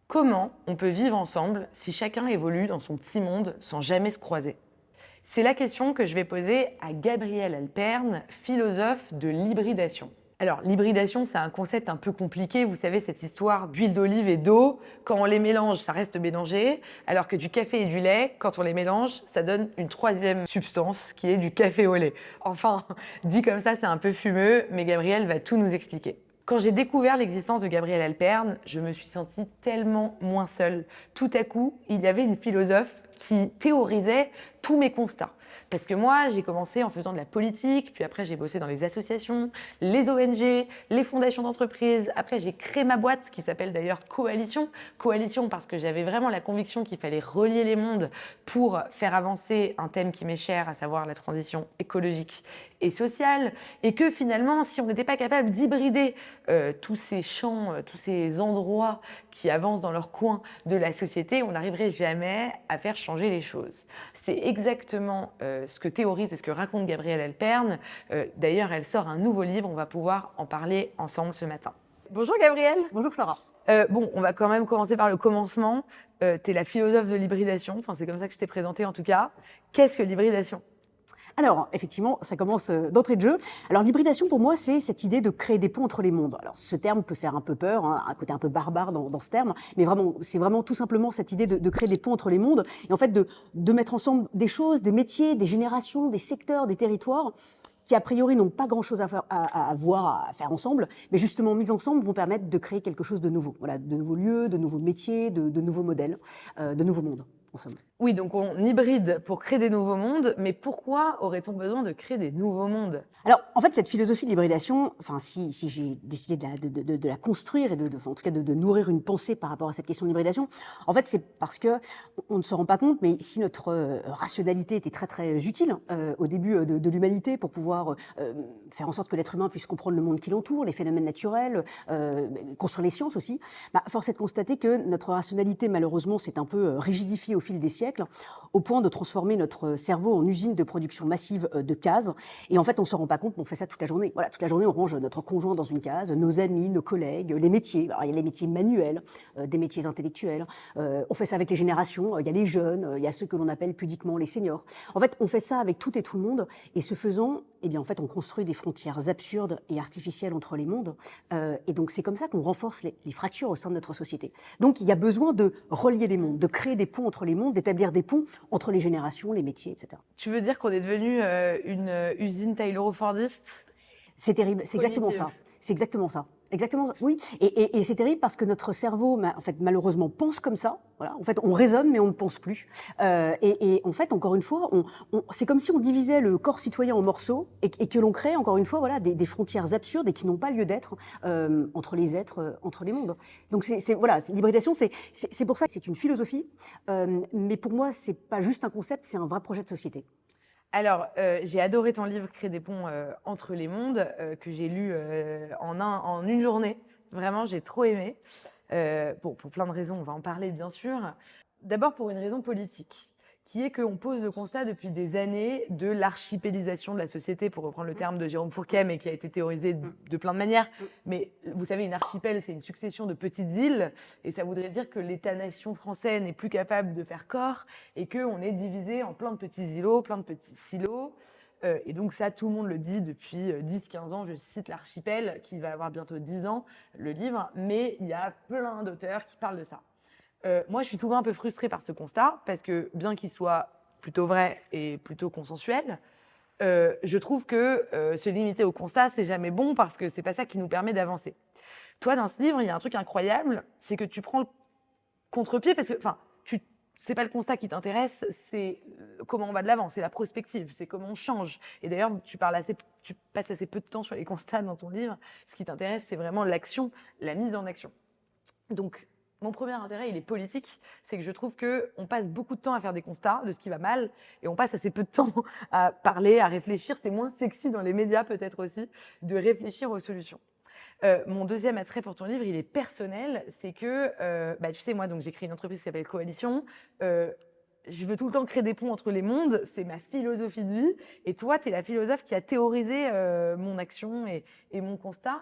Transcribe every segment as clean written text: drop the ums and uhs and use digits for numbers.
Comment on peut vivre ensemble si chacun évolue dans son petit monde sans jamais se croiser? C'est la question que je vais poser à Gabriel Alperne, philosophe de l'hybridation. Alors, l'hybridation, c'est un concept un peu compliqué. Vous savez, cette histoire d'huile d'olive et d'eau, quand on les mélange, ça reste mélangé, alors que du café et du lait, quand on les mélange, ça donne une troisième substance qui est du café au lait. Enfin, dit comme ça, c'est un peu fumeux, mais Gabriel va tout nous expliquer. Quand j'ai découvert l'existence de Gabriel Alperne, je me suis sentie tellement moins seule. Tout à coup, il y avait une philosophe qui théorisait tous mes constats. Parce que moi, j'ai commencé en faisant de la politique, puis après j'ai bossé dans les associations, les ONG, les fondations d'entreprise. Après, j'ai créé ma boîte qui s'appelle d'ailleurs Coalition. Coalition parce que j'avais vraiment la conviction qu'il fallait relier les mondes pour faire avancer un thème qui m'est cher, à savoir la transition écologique et sociale. Et que finalement, si on n'était pas capable d'hybrider tous ces champs, tous ces endroits qui avancent dans leur coin de la société, on n'arriverait jamais à faire changer les choses. C'est exactement ce que théorise et ce que raconte Gabrielle Alperne. D'ailleurs, elle sort un nouveau livre, on va pouvoir en parler ensemble ce matin. Bonjour Gabrielle. Bonjour Flora. Bon, on va quand même commencer par le commencement. Tu es la philosophe de l'hybridation, enfin c'est comme ça que je t'ai présentée en tout cas. Qu'est-ce que l'hybridation ? Alors, effectivement, ça commence d'entrée de jeu. Alors, l'hybridation, pour moi, c'est cette idée de créer des ponts entre les mondes. Alors, ce terme peut faire un peu peur, hein, un côté un peu barbare dans ce terme, mais vraiment, c'est vraiment tout simplement cette idée de créer des ponts entre les mondes et en fait de mettre ensemble des choses, des métiers, des générations, des secteurs, des territoires qui, a priori, n'ont pas grand-chose à voir, à faire ensemble, mais justement, mis ensemble, vont permettre de créer quelque chose de nouveau. Voilà, de nouveaux lieux, de nouveaux métiers, de nouveaux modèles, de nouveaux mondes, en somme. Oui, donc on hybride pour créer des nouveaux mondes, mais pourquoi aurait-on besoin de créer des nouveaux mondes ? Alors, en fait, cette philosophie de l'hybridation, enfin, si j'ai décidé de la construire et en tout cas de nourrir une pensée par rapport à cette question de l'hybridation, en fait, c'est parce que on ne se rend pas compte, mais si notre rationalité était très très utile au début de l'humanité pour pouvoir faire en sorte que l'être humain puisse comprendre le monde qui l'entoure, les phénomènes naturels, construire les sciences aussi, force est de constater que notre rationalité, malheureusement, s'est un peu rigidifiée au fil des siècles, au point de transformer notre cerveau en usine de production massive de cases. Et en fait, on ne se rend pas compte, mais on fait ça toute la journée. Voilà, toute la journée, on range notre conjoint dans une case, nos amis, nos collègues, les métiers. Alors, il y a les métiers manuels, des métiers intellectuels. On fait ça avec les générations. Il y a les jeunes, il y a ceux que l'on appelle pudiquement les seniors. En fait, on fait ça avec tout et tout le monde. Et ce faisant, eh bien, en fait, on construit des frontières absurdes et artificielles entre les mondes. Et donc, c'est comme ça qu'on renforce les fractures au sein de notre société. Donc, il y a besoin de relier les mondes, de créer des ponts entre les mondes, d'établir des ponts entre les générations, les métiers, etc. Tu veux dire qu'on est devenu une usine tayloro-fordiste ? C'est terrible, c'est exactement ça. C'est exactement ça. Exactement, oui. Et c'est terrible parce que notre cerveau, en fait, malheureusement, pense comme ça. Voilà. En fait, on raisonne, mais on ne pense plus. Et en fait, encore une fois, c'est comme si on divisait le corps citoyen en morceaux et que l'on crée, encore une fois, voilà, des frontières absurdes et qui n'ont pas lieu d'être entre les êtres, entre les mondes. Donc, voilà, l'hybridation, c'est pour ça que c'est une philosophie. Mais pour moi, c'est pas juste un concept, c'est un vrai projet de société. Alors, j'ai adoré ton livre Créer des ponts entre les mondes, que j'ai lu en une journée. Vraiment, j'ai trop aimé. Bon, pour plein de raisons, on va en parler bien sûr. D'abord pour une raison politique, qui est qu'on pose le constat depuis des années de l'archipélisation de la société, pour reprendre le terme de Jérôme Fourquet, mais qui a été théorisé de plein de manières. Mais vous savez, une archipel, c'est une succession de petites îles, et ça voudrait dire que l'État-nation français n'est plus capable de faire corps, et qu'on est divisé en plein de petits îlots, plein de petits silos. Et donc ça, tout le monde le dit depuis 10-15 ans. Je cite l'archipel, qui va avoir bientôt 10 ans, le livre, mais il y a plein d'auteurs qui parlent de ça. Moi, je suis souvent un peu frustrée par ce constat, parce que bien qu'il soit plutôt vrai et plutôt consensuel, je trouve que se limiter au constat, c'est jamais bon, parce que c'est pas ça qui nous permet d'avancer. Toi, dans ce livre, il y a un truc incroyable, c'est que tu prends le contre-pied, parce que, enfin, c'est pas le constat qui t'intéresse, c'est comment on va de l'avant, c'est la prospective, c'est comment on change. Et d'ailleurs, tu passes assez peu de temps sur les constats dans ton livre. Ce qui t'intéresse, c'est vraiment l'action, la mise en action. Donc, mon premier intérêt, il est politique, c'est que je trouve qu'on passe beaucoup de temps à faire des constats de ce qui va mal et on passe assez peu de temps à parler, à réfléchir. C'est moins sexy dans les médias peut-être aussi de réfléchir aux solutions. Mon deuxième attrait pour ton livre, il est personnel, c'est que, tu sais, moi, donc j'ai créé une entreprise qui s'appelle Coalition. Je veux tout le temps créer des ponts entre les mondes, c'est ma philosophie de vie. Et toi, tu es la philosophe qui a théorisé mon action et mon constat.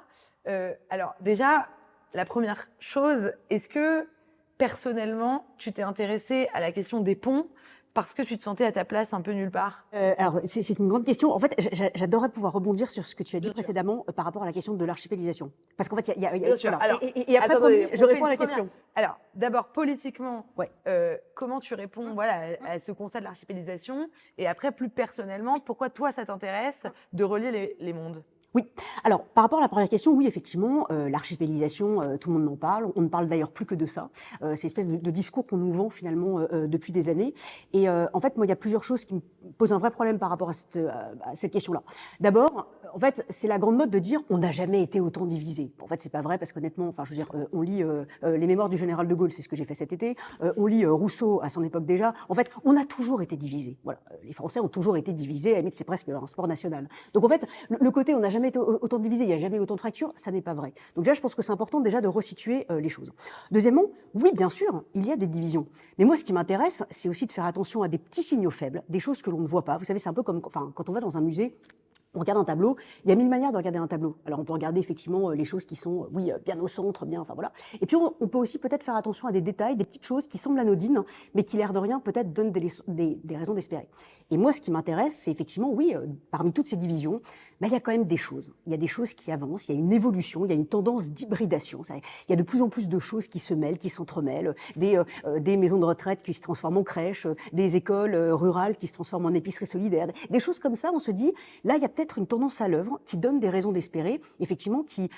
Alors déjà, la première chose, est-ce que personnellement, tu t'es intéressée à la question des ponts parce que tu te sentais à ta place un peu nulle part? Alors, c'est une grande question. En fait, j'adorerais pouvoir rebondir sur ce que tu as dit Bien sûr. précédemment par rapport à la question de l'archipélisation. Parce qu'en fait, Bien sûr. voilà. Alors, Et après, attendez, promis, je on fait réponds à une la première. question. Alors, d'abord, politiquement, Ouais. comment tu réponds voilà, à ce constat de l'archipélisation? Et après, plus personnellement, pourquoi toi, ça t'intéresse de relier les mondes? Oui. Alors, par rapport à la première question, oui, effectivement, l'archipélisation, tout le monde en parle. On ne parle d'ailleurs plus que de ça. C'est une espèce de discours qu'on nous vend finalement depuis des années. Et en fait, moi, il y a plusieurs choses qui me posent un vrai problème par rapport à cette question-là. D'abord, en fait, c'est la grande mode de dire on n'a jamais été autant divisé. En fait, c'est pas vrai parce qu'honnêtement, enfin, je veux dire, on lit les mémoires du général de Gaulle, c'est ce que j'ai fait cet été. On lit Rousseau à son époque déjà. En fait, on a toujours été divisé. Voilà, les Français ont toujours été divisés. À la limite, c'est presque un sport national. Donc en fait, le côté on n'a jamais été autant divisé, il n'y a jamais eu autant de fractures, ça n'est pas vrai. Donc déjà, je pense que c'est important déjà de resituer les choses. Deuxièmement, oui, bien sûr, il y a des divisions. Mais moi, ce qui m'intéresse, c'est aussi de faire attention à des petits signaux faibles, des choses que l'on ne voit pas. Vous savez, c'est un peu comme quand on va dans un musée. On regarde un tableau, il y a 1000 manières de regarder un tableau. Alors on peut regarder effectivement les choses qui sont, oui, bien au centre, bien, enfin voilà. Et puis on peut aussi peut-être faire attention à des détails, des petites choses qui semblent anodines, mais qui l'air de rien peut-être donnent des raisons d'espérer. Et moi ce qui m'intéresse, c'est effectivement, oui, parmi toutes ces divisions, il y a quand même des choses. Il y a des choses qui avancent, il y a une évolution, il y a une tendance d'hybridation. Il y a de plus en plus de choses qui se mêlent, qui s'entremêlent, des maisons de retraite qui se transforment en crèches, des écoles rurales qui se transforment en épiceries solidaires, des choses comme ça, on se dit, là il y a peut-être une tendance à l'œuvre qui donne des raisons d'espérer, effectivement, qui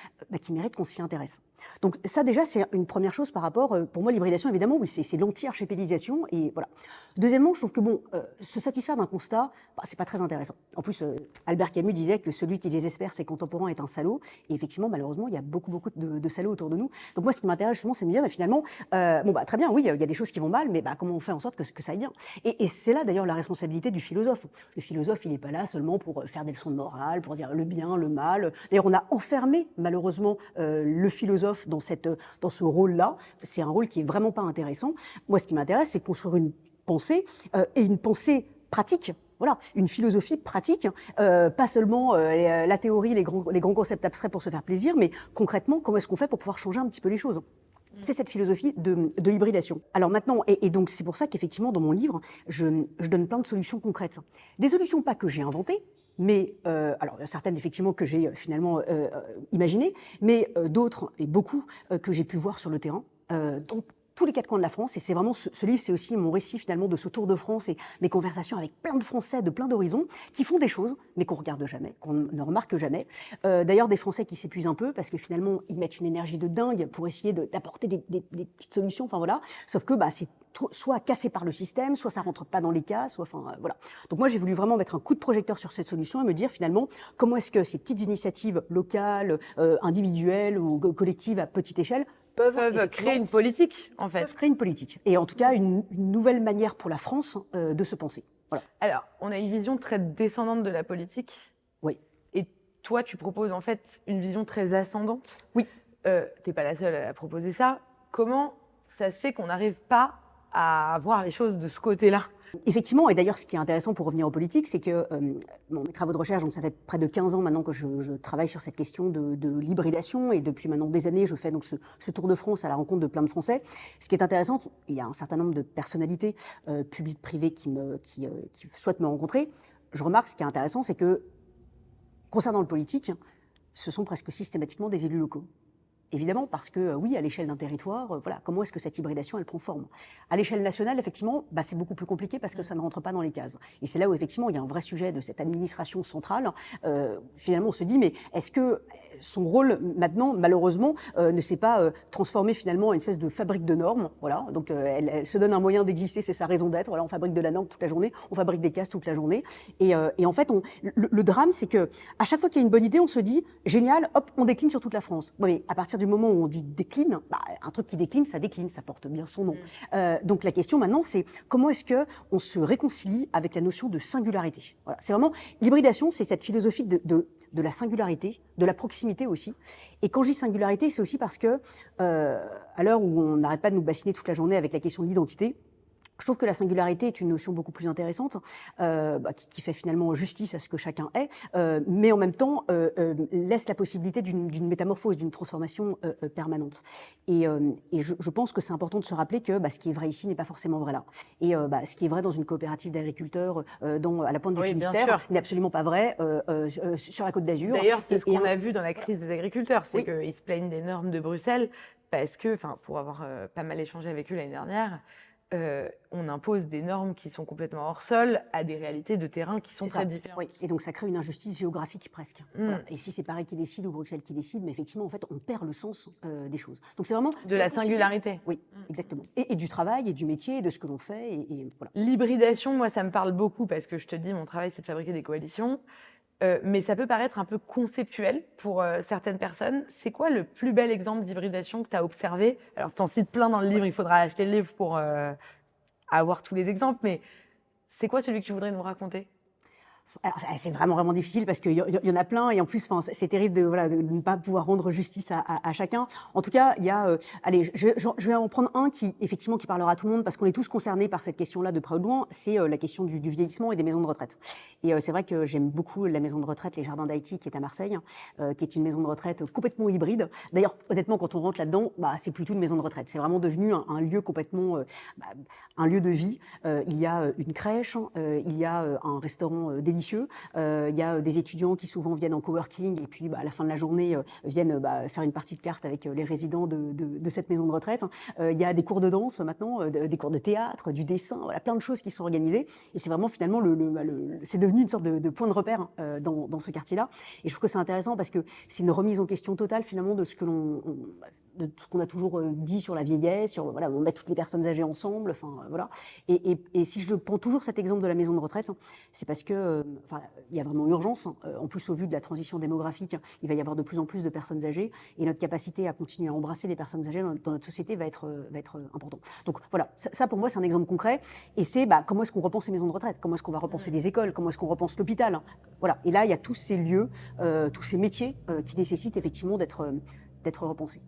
mérite qu'on s'y intéresse. Donc ça déjà, c'est une première chose par rapport, pour moi, l'hybridation, évidemment, oui, c'est l'anti-archipélisation, et voilà. Deuxièmement, je trouve que bon, se satisfaire d'un constat, c'est pas très intéressant. En plus, Albert Camus disait que celui qui désespère ses contemporains est un salaud, et effectivement, malheureusement, il y a beaucoup de salauds autour de nous. Donc moi, ce qui m'intéresse justement, c'est de me dire, mais finalement, très bien, oui, il y a des choses qui vont mal, mais comment on fait en sorte que ça aille bien? Et c'est là d'ailleurs la responsabilité du philosophe. Le philosophe, il n'est pas là seulement pour faire des leçons de morale, pour dire le bien, le mal. D'ailleurs, on a enfermé malheureusement le philosophe dans ce rôle-là. C'est un rôle qui est vraiment pas intéressant. Moi, ce qui m'intéresse, c'est construire une pensée et une pensée pratique. Voilà, une philosophie pratique, pas seulement la théorie, les grands concepts abstraits pour se faire plaisir, mais concrètement, comment est-ce qu'on fait pour pouvoir changer un petit peu les choses? C'est cette philosophie de l'hybridation. Alors maintenant, et donc c'est pour ça qu'effectivement dans mon livre, je donne plein de solutions concrètes. Des solutions pas que j'ai inventées, mais alors certaines effectivement que j'ai finalement imaginées, mais d'autres et beaucoup que j'ai pu voir sur le terrain, dans tous les quatre coins de la France. Et c'est vraiment ce livre, c'est aussi mon récit finalement de ce tour de France et mes conversations avec plein de Français de plein d'horizons qui font des choses, mais qu'on regarde jamais, qu'on ne remarque jamais. D'ailleurs, des Français qui s'épuisent un peu parce que finalement, ils mettent une énergie de dingue pour essayer d'apporter des petites solutions. Enfin voilà. Sauf que c'est soit cassé par le système, soit ça rentre pas dans les cases, soit voilà. Donc moi j'ai voulu vraiment mettre un coup de projecteur sur cette solution et me dire finalement comment est-ce que ces petites initiatives locales, individuelles ou collectives à petite échelle Peuvent créer une politique, en fait. Peuvent créer une politique. Et en tout cas, une nouvelle manière pour la France de se penser. Voilà. Alors, on a une vision très descendante de la politique. Oui. Et toi, tu proposes en fait une vision très ascendante. Oui. T'es pas la seule à proposer ça. Comment ça se fait qu'on n'arrive pas à voir les choses de ce côté-là? Effectivement, et d'ailleurs, ce qui est intéressant pour revenir aux politiques, c'est que mes travaux de recherche, donc ça fait près de 15 ans maintenant que je travaille sur cette question de l'hybridation, et depuis maintenant des années, je fais donc ce tour de France à la rencontre de plein de Français. Ce qui est intéressant, il y a un certain nombre de personnalités publiques, privées, qui souhaitent me rencontrer. Je remarque, ce qui est intéressant, c'est que concernant le politique, ce sont presque systématiquement des élus locaux. Évidemment, parce que oui, à l'échelle d'un territoire, voilà, comment est-ce que cette hybridation, elle prend forme? À l'échelle nationale, effectivement, c'est beaucoup plus compliqué parce que ça ne rentre pas dans les cases. Et c'est là où, effectivement, il y a un vrai sujet de cette administration centrale. Finalement, on se dit, mais est-ce que son rôle, maintenant, malheureusement, ne s'est pas transformé finalement en une espèce de fabrique de normes? Voilà, donc elle se donne un moyen d'exister, c'est sa raison d'être. Voilà, on fabrique de la norme toute la journée, on fabrique des cases toute la journée. Et en fait, le drame, c'est que à chaque fois qu'il y a une bonne idée, on se dit, génial, hop, on décline sur toute la France. Ouais, mais à partir du moment où on dit décline, un truc qui décline, ça porte bien son nom. Donc la question maintenant, c'est comment est-ce qu'on se réconcilie avec la notion de singularité? Voilà, c'est vraiment, l'hybridation, c'est cette philosophie de la singularité, de la proximité aussi. Et quand je dis singularité, c'est aussi parce que, à l'heure où on n'arrête pas de nous bassiner toute la journée avec la question de l'identité, Je trouve que la singularité est une notion beaucoup plus intéressante, qui fait finalement justice à ce que chacun est, mais en même temps laisse la possibilité d'une métamorphose, d'une transformation permanente. Et je pense que c'est important de se rappeler que ce qui est vrai ici n'est pas forcément vrai là. Et ce qui est vrai dans une coopérative d'agriculteurs à la pointe du Oui, bien Finistère sûr. n'est absolument pas vrai sur la Côte d'Azur. D'ailleurs, c'est ce Et qu'on a vu dans la crise des agriculteurs, c'est Oui. qu'ils se plaignent des normes de Bruxelles parce que, pour avoir pas mal échangé avec eux l'année dernière, on impose des normes qui sont complètement hors sol à des réalités de terrain qui sont C'est très ça, différentes. oui. Et donc ça crée une injustice géographique presque. Voilà. Et si c'est Paris qui décide ou Bruxelles qui décide, mais effectivement, en fait, on perd le sens des choses. Donc c'est vraiment... De la singularité. Oui, exactement. Et du travail, et du métier, et de ce que l'on fait, et voilà. L'hybridation, moi, ça me parle beaucoup parce que je te dis, mon travail, c'est de fabriquer des coalitions. Mais ça peut paraître un peu conceptuel pour certaines personnes. C'est quoi le plus bel exemple d'hybridation que tu as observé? Alors, tu en cites plein dans le livre, il faudra acheter le livre pour avoir tous les exemples, mais c'est quoi celui que tu voudrais nous raconter? Alors, c'est vraiment, vraiment difficile parce qu'il y en a plein et en plus, c'est terrible de ne pas pouvoir rendre justice à chacun. En tout cas, il y a, allez, je vais en prendre un qui, effectivement, qui parlera à tout le monde parce qu'on est tous concernés par cette question-là de près ou de loin, c'est la question du vieillissement et des maisons de retraite. Et c'est vrai que j'aime beaucoup la maison de retraite, les Jardins d'Haïti, qui est à Marseille, qui est une maison de retraite complètement hybride. D'ailleurs, honnêtement, quand on rentre là-dedans, c'est plus tout une maison de retraite. C'est vraiment devenu un lieu complètement, un lieu de vie. Il y a une crèche, il y a un restaurant délicieux. Il y a des étudiants qui souvent viennent en coworking et puis à la fin de la journée viennent faire une partie de cartes avec les résidents de cette maison de retraite. Il y a des cours de danse maintenant, des cours de théâtre, du dessin, voilà, plein de choses qui sont organisées. Et c'est vraiment finalement, c'est devenu une sorte de point de repère dans ce quartier-là. Et je trouve que c'est intéressant parce que c'est une remise en question totale finalement de ce que de ce qu'on a toujours dit sur la vieillesse, sur voilà, on met toutes les personnes âgées ensemble, enfin voilà. Et si je prends toujours cet exemple de la maison de retraite, c'est parce que il y a vraiment urgence. En plus, au vu de la transition démographique, il va y avoir de plus en plus de personnes âgées et notre capacité à continuer à embrasser les personnes âgées dans notre société va être important. Donc voilà, ça pour moi c'est un exemple concret. Et c'est comment est-ce qu'on repense les maisons de retraite, comment est-ce qu'on va repenser les écoles, comment est-ce qu'on repense l'hôpital. Voilà. Et là, il y a tous ces lieux, tous ces métiers qui nécessitent effectivement d'être repensés.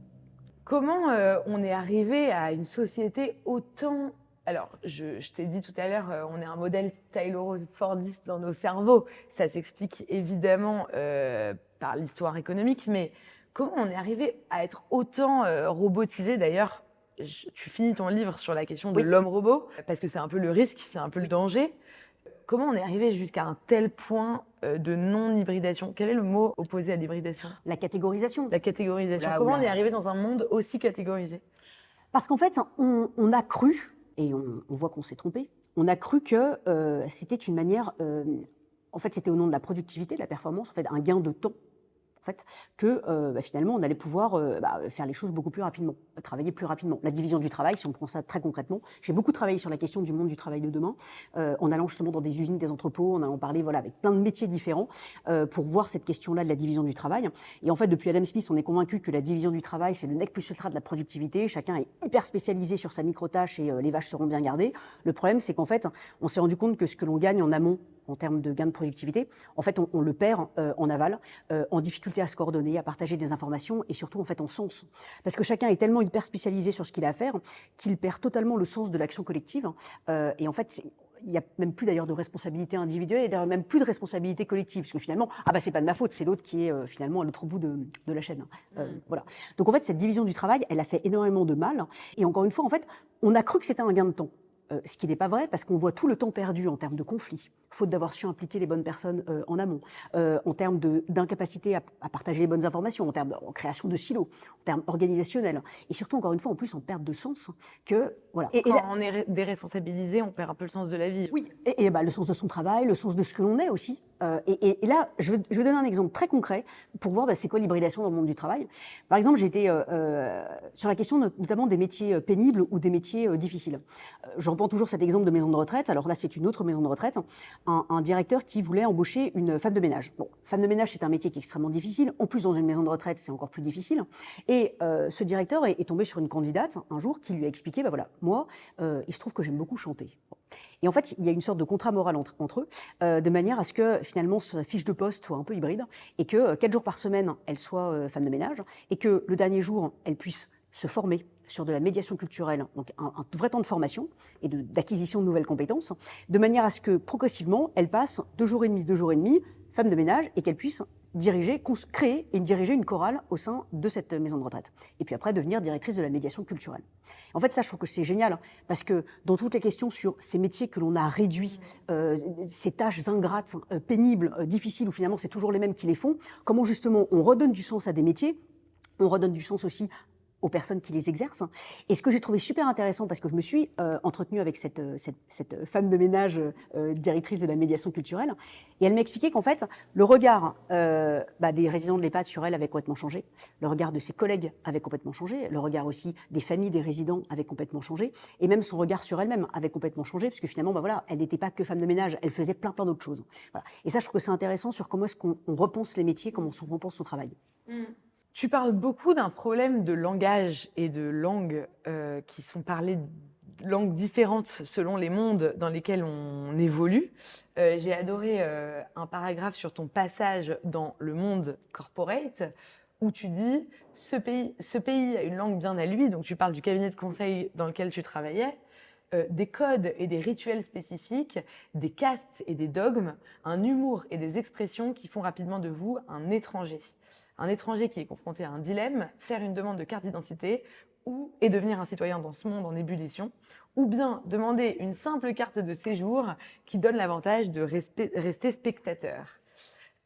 Comment on est arrivé à une société autant... Alors, je t'ai dit tout à l'heure, on est un modèle tayloro-fordiste dans nos cerveaux. Ça s'explique évidemment par l'histoire économique, mais comment on est arrivé à être autant robotisé? D'ailleurs, tu finis ton livre sur la question de Oui. l'homme-robot, parce que c'est un peu le risque, c'est un peu le danger. Comment on est arrivé jusqu'à un tel point de non-hybridation? Quel est le mot opposé à l'hybridation? La catégorisation. La catégorisation. Là, Comment oula. on est arrivé dans un monde aussi catégorisé? Parce qu'en fait, on a cru, et on voit qu'on s'est trompé, on a cru que c'était une manière, en fait c'était au nom de la productivité, de la performance, en fait un gain de temps, en fait, que finalement on allait pouvoir faire les choses beaucoup plus rapidement, travailler plus rapidement. La division du travail, si on prend ça très concrètement, j'ai beaucoup travaillé sur la question du monde du travail de demain, en allant justement dans des usines, des entrepôts, en allant parler avec plein de métiers différents pour voir cette question-là de la division du travail. Et en fait, depuis Adam Smith, on est convaincu que la division du travail, c'est le nec plus ultra de la productivité. Chacun est hyper spécialisé sur sa micro-tâche et les vaches seront bien gardées. Le problème, c'est qu'en fait, on s'est rendu compte que ce que l'on gagne en amont, en termes de gains de productivité, en fait, on le perd en aval, en difficulté à se coordonner, à partager des informations et surtout en fait en sens. Parce que chacun est tellement hyper spécialisé sur ce qu'il a à faire qu'il perd totalement le sens de l'action collective. Et en fait, il n'y a même plus d'ailleurs de responsabilité individuelle et d'ailleurs même plus de responsabilité collective, parce que finalement, c'est pas de ma faute, c'est l'autre qui est finalement à l'autre bout de la chaîne. Voilà. Donc en fait, cette division du travail, elle a fait énormément de mal. Et encore une fois, en fait, on a cru que c'était un gain de temps. Ce qui n'est pas vrai, parce qu'on voit tout le temps perdu en termes de conflits, faute d'avoir su impliquer les bonnes personnes en amont, en termes d'incapacité à partager les bonnes informations, en termes de création de silos, en termes organisationnels, et surtout, encore une fois, en plus, en perte de sens. Voilà. Et quand on est déresponsabilisé, on perd un peu le sens de la vie. Oui, et le sens de son travail, le sens de ce que l'on est aussi. Et là, je vais donner un exemple très concret pour voir c'est quoi l'hybridation dans le monde du travail. Par exemple, j'ai été sur la question notamment des métiers pénibles ou des métiers difficiles. Je reprends toujours cet exemple de maison de retraite. Alors là, c'est une autre maison de retraite. Un directeur qui voulait embaucher une femme de ménage. Bon, femme de ménage, c'est un métier qui est extrêmement difficile. En plus, dans une maison de retraite, c'est encore plus difficile. Et ce directeur est tombé sur une candidate un jour qui lui a expliqué, voilà, moi, il se trouve que j'aime beaucoup chanter. Bon. Et en fait, il y a une sorte de contrat moral entre eux, de manière à ce que finalement sa fiche de poste soit un peu hybride et que 4 jours par semaine, elle soit femme de ménage et que le dernier jour, elle puisse se former sur de la médiation culturelle, donc un vrai temps de formation et d'acquisition de nouvelles compétences, de manière à ce que progressivement, elle passe 2 jours et demi, femme de ménage, et qu'elle puisse créer et diriger une chorale au sein de cette maison de retraite. Et puis après, devenir directrice de la médiation culturelle. En fait, ça, je trouve que c'est génial, parce que dans toutes les questions sur ces métiers que l'on a réduits, ces tâches ingrates, pénibles, difficiles, où finalement c'est toujours les mêmes qui les font, comment justement on redonne du sens à des métiers, on redonne du sens aussi aux personnes qui les exercent. Et ce que j'ai trouvé super intéressant, parce que je me suis entretenue avec cette femme de ménage directrice de la médiation culturelle, et elle m'a expliqué qu'en fait, le regard des résidents de l'EHPAD sur elle avait complètement changé, le regard de ses collègues avait complètement changé, le regard aussi des familles des résidents avait complètement changé, et même son regard sur elle-même avait complètement changé, parce que finalement, voilà, elle n'était pas que femme de ménage, elle faisait plein d'autres choses. Voilà. Et ça, je trouve que c'est intéressant sur comment est-ce qu'on repense les métiers, comment on repense son travail. Tu parles beaucoup d'un problème de langage et de langues qui sont parlées langues différentes selon les mondes dans lesquels on évolue. J'ai adoré un paragraphe sur ton passage dans le monde corporate où tu dis ce pays a une langue bien à lui, donc tu parles du cabinet de conseil dans lequel tu travaillais, des codes et des rituels spécifiques, des castes et des dogmes, un humour et des expressions qui font rapidement de vous un étranger. Un étranger qui est confronté à un dilemme, faire une demande de carte d'identité et devenir un citoyen dans ce monde en ébullition, ou bien demander une simple carte de séjour qui donne l'avantage de rester spectateur.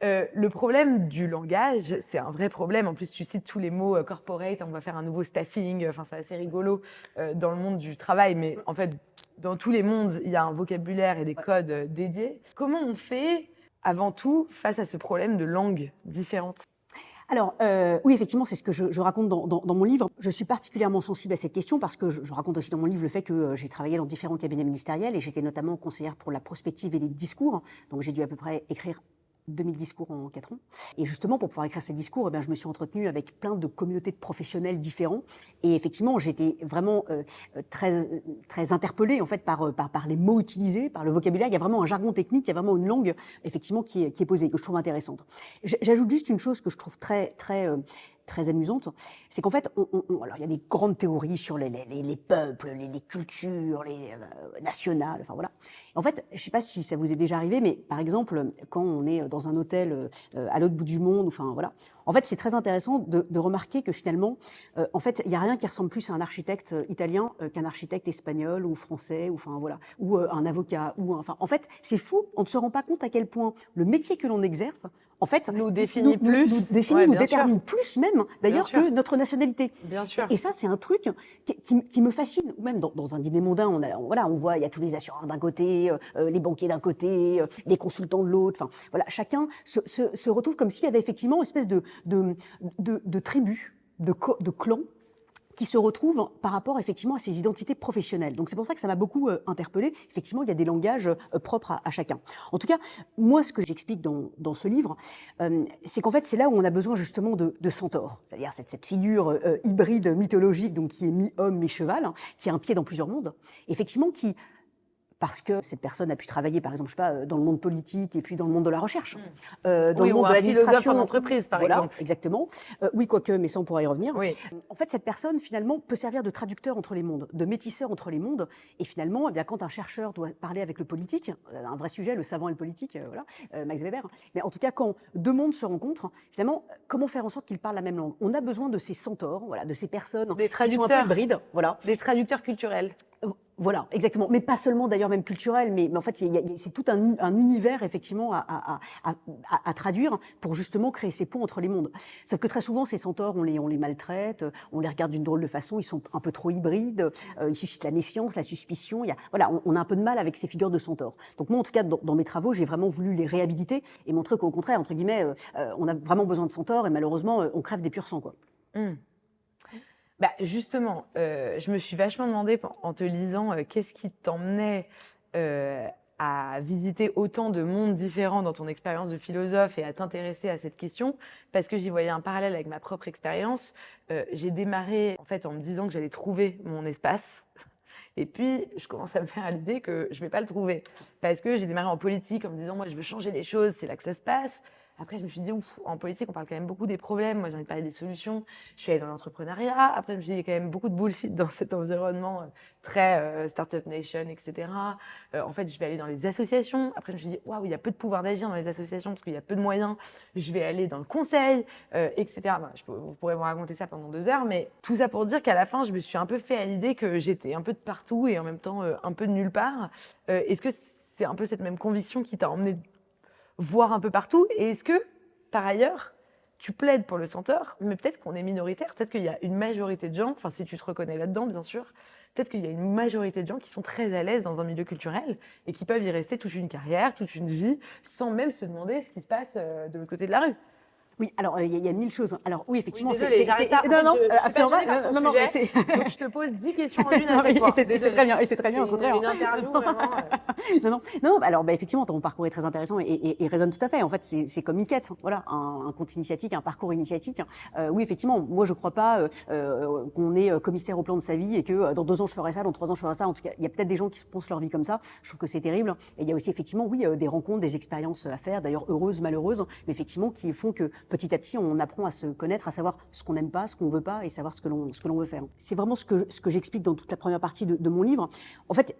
Le problème du langage, c'est un vrai problème. En plus, tu cites tous les mots corporate, on va faire un nouveau staffing, enfin, c'est assez rigolo dans le monde du travail, mais en fait, dans tous les mondes, il y a un vocabulaire et des codes dédiés. Comment on fait, avant tout, face à ce problème de langues différentes ? Alors, oui, effectivement, c'est ce que je raconte dans mon livre. Je suis particulièrement sensible à cette question parce que je raconte aussi dans mon livre le fait que j'ai travaillé dans différents cabinets ministériels et j'étais notamment conseillère pour la prospective et les discours. Donc, j'ai dû à peu près écrire 2000 discours en 4 ans. Et justement, pour pouvoir écrire ces discours, je me suis entretenue avec plein de communautés de professionnels différents. Et effectivement, j'étais vraiment très interpellée en fait, par les mots utilisés, par le vocabulaire. Il y a vraiment un jargon technique, il y a vraiment une langue effectivement, qui est posée, que je trouve intéressante. J'ajoute juste une chose que je trouve très amusante, c'est qu'en fait, alors il y a des grandes théories sur les peuples, les cultures, nationales, enfin voilà. En fait, je ne sais pas si ça vous est déjà arrivé, mais par exemple, quand on est dans un hôtel à l'autre bout du monde, enfin voilà, en fait, c'est très intéressant de remarquer que finalement, en fait, il n'y a rien qui ressemble plus à un architecte italien qu'un architecte espagnol ou français, ou enfin voilà, ou un avocat, enfin, en fait, c'est fou, on ne se rend pas compte à quel point le métier que l'on exerce, en fait, nous définit plus, nous détermine plus même, d'ailleurs, que notre nationalité. Bien sûr. Et ça, c'est un truc qui me fascine. Ou même dans un dîner mondain, on voit, il y a tous les assureurs d'un côté, les banquiers d'un côté, les consultants de l'autre. Enfin, voilà, chacun se retrouve comme s'il y avait effectivement une espèce de tribu, de clan, qui se retrouvent par rapport effectivement à ces identités professionnelles. Donc c'est pour ça que ça m'a beaucoup interpellée. Effectivement, il y a des langages propres à chacun. En tout cas, moi, ce que j'explique dans ce livre, c'est qu'en fait, c'est là où on a besoin justement de centaures, c'est-à-dire cette figure hybride mythologique, donc qui est mi-homme, mi-cheval, hein, qui a un pied dans plusieurs mondes, effectivement, parce que cette personne a pu travailler, par exemple, je sais pas, dans le monde politique et puis dans le monde de la recherche, dans le monde de l'administration. En entreprise, par exemple. Exactement. Oui, quoique, mais ça, on pourra y revenir. Oui. En fait, cette personne, finalement, peut servir de traducteur entre les mondes, de métisseur entre les mondes. Et finalement, quand un chercheur doit parler avec le politique, un vrai sujet, le savant et le politique, voilà, Max Weber. Mais en tout cas, quand deux mondes se rencontrent, finalement, comment faire en sorte qu'ils parlent la même langue ? On a besoin de ces centaures, voilà, de ces personnes qui sont un peu hybrides. Voilà. Des traducteurs culturels. Voilà, exactement. Mais pas seulement d'ailleurs même culturel, mais en fait, c'est tout un univers effectivement à traduire pour justement créer ces ponts entre les mondes. Sauf que très souvent, ces centaures, on les maltraite, on les regarde d'une drôle de façon, ils sont un peu trop hybrides, ils suscitent la méfiance, la suspicion. Voilà, on a un peu de mal avec ces figures de centaures. Donc moi, en tout cas, dans mes travaux, j'ai vraiment voulu les réhabiliter et montrer qu'au contraire, entre guillemets, on a vraiment besoin de centaures et malheureusement, on crève des pur sang, quoi. Justement, je me suis vachement demandé en te lisant qu'est-ce qui t'emmenait à visiter autant de mondes différents dans ton expérience de philosophe et à t'intéresser à cette question, parce que j'y voyais un parallèle avec ma propre expérience. J'ai démarré en fait en me disant que j'allais trouver mon espace. Et puis, je commence à me faire à l'idée que je ne vais pas le trouver. Parce que j'ai démarré en politique en me disant, moi, je veux changer les choses, c'est là que ça se passe. Après, je me suis dit, ouf, en politique, on parle quand même beaucoup des problèmes. Moi, j'ai envie de parler des solutions. Je suis allée dans l'entrepreneuriat. Après, je me suis dit, il y a quand même beaucoup de bullshit dans cet environnement très Startup Nation, etc. En fait, je vais aller dans les associations. Après, je me suis dit, waouh, il y a peu de pouvoir d'agir dans les associations parce qu'il y a peu de moyens. Je vais aller dans le conseil, etc. Bah, vous pourrez vous raconter ça pendant 2 heures, mais tout ça pour dire qu'à la fin, je me suis un peu fait à l'idée que j'étais un peu de partout et en même temps un peu de nulle part. Est-ce que c'est un peu cette même conviction qui t'a emmené voir un peu partout? Et est-ce que, par ailleurs, tu plaides pour le Centaure, mais peut-être qu'on est minoritaire, peut-être qu'il y a une majorité de gens, enfin si tu te reconnais là-dedans, bien sûr, peut-être qu'il y a une majorité de gens qui sont très à l'aise dans un milieu culturel et qui peuvent y rester toute une carrière, toute une vie, sans même se demander ce qui se passe de l'autre côté de la rue. Oui, alors il y a 1000 choses. Alors oui, effectivement, désolée, j'arrête pas. non, non, Je suis absolument passionnée par ton non, mais sujet, c'est donc je te pose 10 questions en une à chaque fois. c'est très bien, et c'est très bien, au contraire. Une interview vraiment. Non, alors effectivement, ton parcours est très intéressant et résonne tout à fait. En fait, c'est comme une quête, voilà, un compte initiatique, un parcours initiatique. Oui, effectivement, moi je crois pas qu'on est commissaire au plan de sa vie et que dans 2 ans je ferai ça, dans 3 ans je ferai ça. En tout cas, il y a peut-être des gens qui se pensent leur vie comme ça. Je trouve que c'est terrible. Et il y a aussi effectivement, oui, des rencontres, des expériences à faire, d'ailleurs heureuses, malheureuses, mais effectivement qui font que petit à petit on apprend à se connaître, à savoir ce qu'on n'aime pas, ce qu'on veut pas et savoir ce que l'on veut faire. C'est vraiment ce que j'explique dans toute la première partie de mon livre. En fait,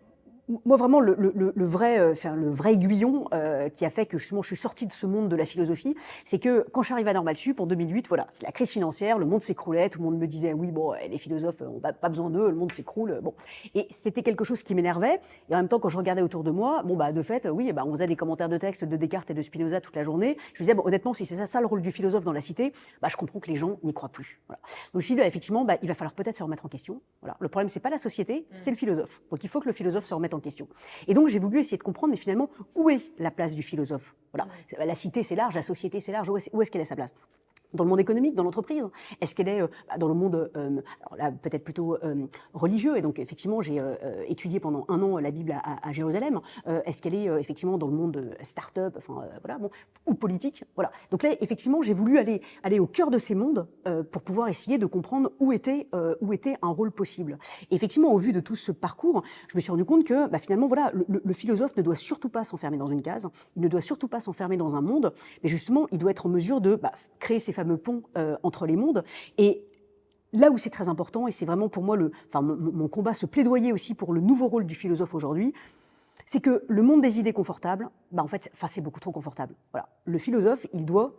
moi, vraiment, le vrai aiguillon qui a fait que justement je suis sortie de ce monde de la philosophie, c'est que quand je suis arrivée à Normal Sup en 2008, voilà, c'est la crise financière, le monde s'écroulait, tout le monde me disait oui, bon, les philosophes, on n'a pas besoin d'eux, le monde s'écroule. Bon. Et c'était quelque chose qui m'énervait. Et en même temps, quand je regardais autour de moi, bon, bah, de fait, oui, bah, on faisait des commentaires de texte de Descartes et de Spinoza toute la journée. Je me disais, bon, honnêtement, si c'est ça le rôle du philosophe dans la cité, bah, je comprends que les gens n'y croient plus. Voilà. Donc je me suis dit, bah, effectivement, bah, il va falloir peut-être se remettre en question. Voilà. Le problème, c'est pas la société, c'est le philosophe. Donc il faut que le philosophe se remette en question. Et donc j'ai voulu essayer de comprendre, mais finalement, où est la place du philosophe? Voilà. La cité, c'est large, la société, c'est large. Où est-ce qu'elle a sa place? Dans le monde économique, dans l'entreprise? Est-ce qu'elle est dans le monde, alors là, peut-être plutôt religieux? Et donc, effectivement, j'ai étudié pendant 1 an la Bible à Jérusalem. Est-ce qu'elle est effectivement dans le monde start-up, enfin, voilà, bon, ou politique? Voilà. Donc là, effectivement, j'ai voulu aller au cœur de ces mondes pour pouvoir essayer de comprendre où était un rôle possible. Et effectivement, au vu de tout ce parcours, je me suis rendu compte que bah, finalement, voilà, le philosophe ne doit surtout pas s'enfermer dans une case, il ne doit surtout pas s'enfermer dans un monde, mais justement, il doit être en mesure de créer ses fameux ponts entre les mondes. Et là où c'est très important, et c'est vraiment pour moi mon combat, ce plaidoyer aussi pour le nouveau rôle du philosophe aujourd'hui, c'est que le monde des idées confortables, en fait, c'est beaucoup trop confortable. Voilà. Le philosophe, il doit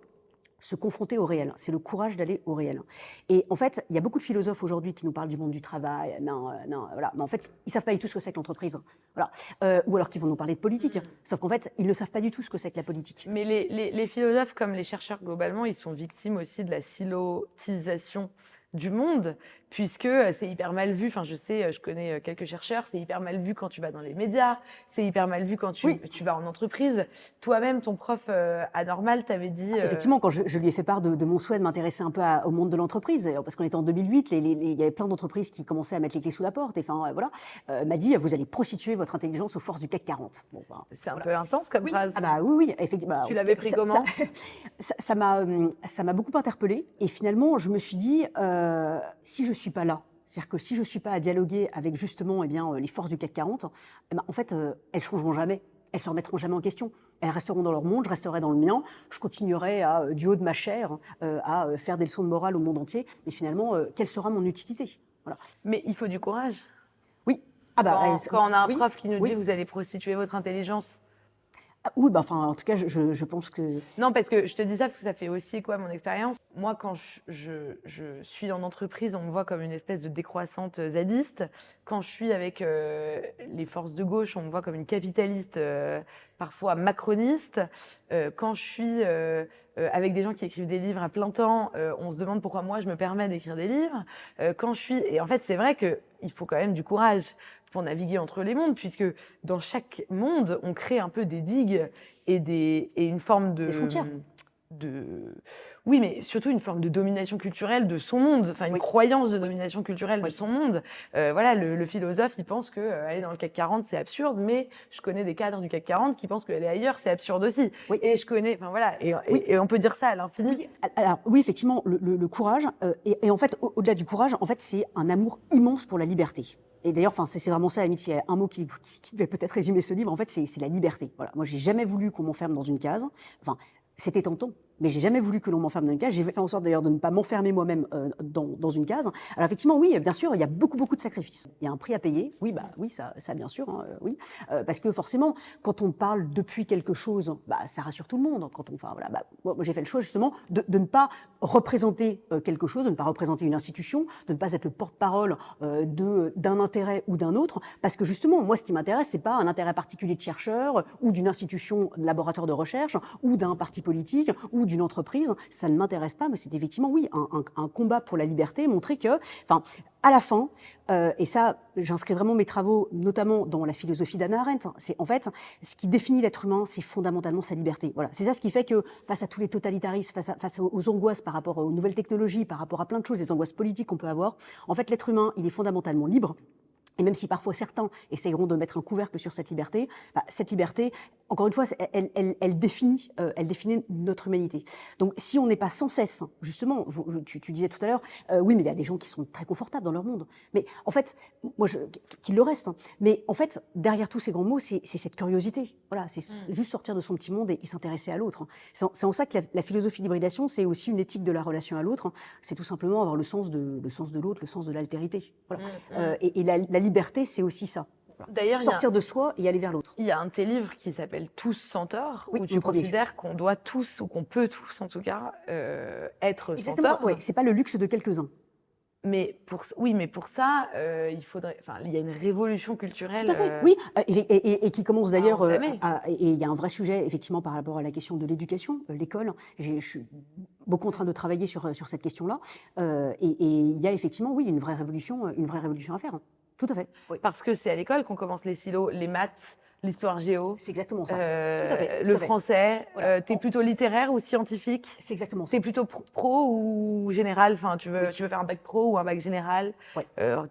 se confronter au réel. C'est le courage d'aller au réel. Et en fait, il y a beaucoup de philosophes aujourd'hui qui nous parlent du monde du travail. Voilà. Mais en fait, ils ne savent pas du tout ce que c'est que l'entreprise. Voilà. Ou alors qu'ils vont nous parler de politique. Sauf qu'en fait, ils ne savent pas du tout ce que c'est que la politique. Mais les philosophes, comme les chercheurs globalement, ils sont victimes aussi de la silotisation du monde, puisque c'est hyper mal vu. Enfin, je connais quelques chercheurs, c'est hyper mal vu quand tu vas dans les médias, c'est hyper mal vu quand tu vas en entreprise. Toi-même, ton prof à Normal t'avait dit... Effectivement, quand je lui ai fait part de mon souhait de m'intéresser un peu au monde de l'entreprise, parce qu'on était en 2008, il y avait plein d'entreprises qui commençaient à mettre les clés sous la porte, et enfin voilà, m'a dit, vous allez prostituer votre intelligence aux forces du CAC 40. Bon, c'est un peu intense comme phrase. Ah bah oui, effectivement. Tu l'avais pris comment? Ça m'a beaucoup interpellée, et finalement, je me suis dit, si je suis pas là, c'est-à-dire que si je suis pas à dialoguer avec justement les forces du CAC 40, en fait, elles changeront jamais, elles se remettront jamais en question. Elles resteront dans leur monde, je resterai dans le mien, je continuerai du haut de ma chair à faire des leçons de morale au monde entier, mais finalement, quelle sera mon utilité? Voilà. Mais il faut du courage. Oui. Quand on a un prof qui nous dit vous allez prostituer votre intelligence. Oui, en tout cas, je pense que... Non, parce que je te dis ça parce que ça fait aussi quoi mon expérience. Moi, quand je suis en entreprise, on me voit comme une espèce de décroissante zadiste. Quand je suis avec les forces de gauche, on me voit comme une capitaliste, parfois macroniste. Quand je suis avec des gens qui écrivent des livres à plein temps, on se demande pourquoi moi je me permets d'écrire des livres. Et en fait, c'est vrai qu'il faut quand même du courage pour naviguer entre les mondes, puisque dans chaque monde, on crée un peu des digues et une forme de... Des frontières. Oui, mais surtout une forme de domination culturelle de son monde, enfin une croyance de domination culturelle de son monde. Voilà, le philosophe, il pense que aller dans le CAC 40, c'est absurde, mais je connais des cadres du CAC 40 qui pensent qu'aller ailleurs, c'est absurde aussi. Oui. Et je connais, enfin voilà, et on peut dire ça à l'infini. Oui, alors oui, effectivement, le courage, et en fait, au-delà du courage, en fait, c'est un amour immense pour la liberté. Et d'ailleurs, c'est vraiment ça, l'amitié. Un mot qui devait peut-être résumer ce livre, en fait, c'est la liberté. Voilà. Moi, j'ai jamais voulu qu'on m'enferme dans une case. Enfin, c'était tentant. mais j'ai jamais voulu que l'on m'enferme dans une case. J'ai fait en sorte d'ailleurs de ne pas m'enfermer moi-même dans une case. Alors effectivement, oui, bien sûr, il y a beaucoup de sacrifices. Il y a un prix à payer. Oui, oui, ça bien sûr, hein, oui, parce que forcément, quand on parle depuis quelque chose, ça rassure tout le monde. Quand on, voilà, moi j'ai fait le choix justement de ne pas représenter quelque chose, de ne pas représenter une institution, de ne pas être le porte-parole d'un intérêt ou d'un autre, parce que justement, moi, ce qui m'intéresse, c'est pas un intérêt particulier de chercheur ou d'une institution, de laboratoire de recherche ou d'un parti politique ou d'une entreprise, ça ne m'intéresse pas, mais c'est effectivement, oui, un combat pour la liberté, montrer que, enfin, à la fin, et ça, j'inscris vraiment mes travaux, notamment dans la philosophie d'Hannah Arendt, c'est en fait, ce qui définit l'être humain, c'est fondamentalement sa liberté. Voilà, c'est ça ce qui fait que, face à tous les totalitarismes, face aux angoisses par rapport aux nouvelles technologies, par rapport à plein de choses, les angoisses politiques qu'on peut avoir, en fait, l'être humain, il est fondamentalement libre. Et même si parfois certains essayeront de mettre un couvercle sur cette liberté, encore une fois, elle définit notre humanité. Donc si on n'est pas sans cesse, justement, tu disais tout à l'heure, oui, mais il y a des gens qui sont très confortables dans leur monde. Mais en fait, qu'il le reste. Mais en fait, derrière tous ces grands mots, c'est cette curiosité. Voilà, c'est juste sortir de son petit monde et s'intéresser à l'autre. C'est en ça que la philosophie de l'hybridation, c'est aussi une éthique de la relation à l'autre. C'est tout simplement avoir le sens de l'autre, le sens de l'altérité. Voilà. Et la liberté, c'est aussi ça. D'ailleurs, sortir de soi et aller vers l'autre. Il y a un de tes livres qui s'appelle Tous centaures, oui, où tu considères qu'on doit tous, ou qu'on peut tous en tout cas, être centaures. Oui, c'est pas le luxe de quelques-uns. Mais pour ça, il y a une révolution culturelle. Tout à fait, oui, et qui commence d'ailleurs. Et il y a un vrai sujet effectivement par rapport à la question de l'éducation, l'école. Je suis beaucoup en train de travailler sur cette question-là, et il y a effectivement, oui, une vraie révolution à faire. Tout à fait. Oui. Parce que c'est à l'école qu'on commence les silos, les maths, l'histoire géo. C'est exactement ça. Tout à fait. Le français. Voilà. T'es plutôt littéraire ou scientifique? C'est exactement ça. T'es plutôt pro ou général? Enfin, tu veux faire un bac pro ou un bac général?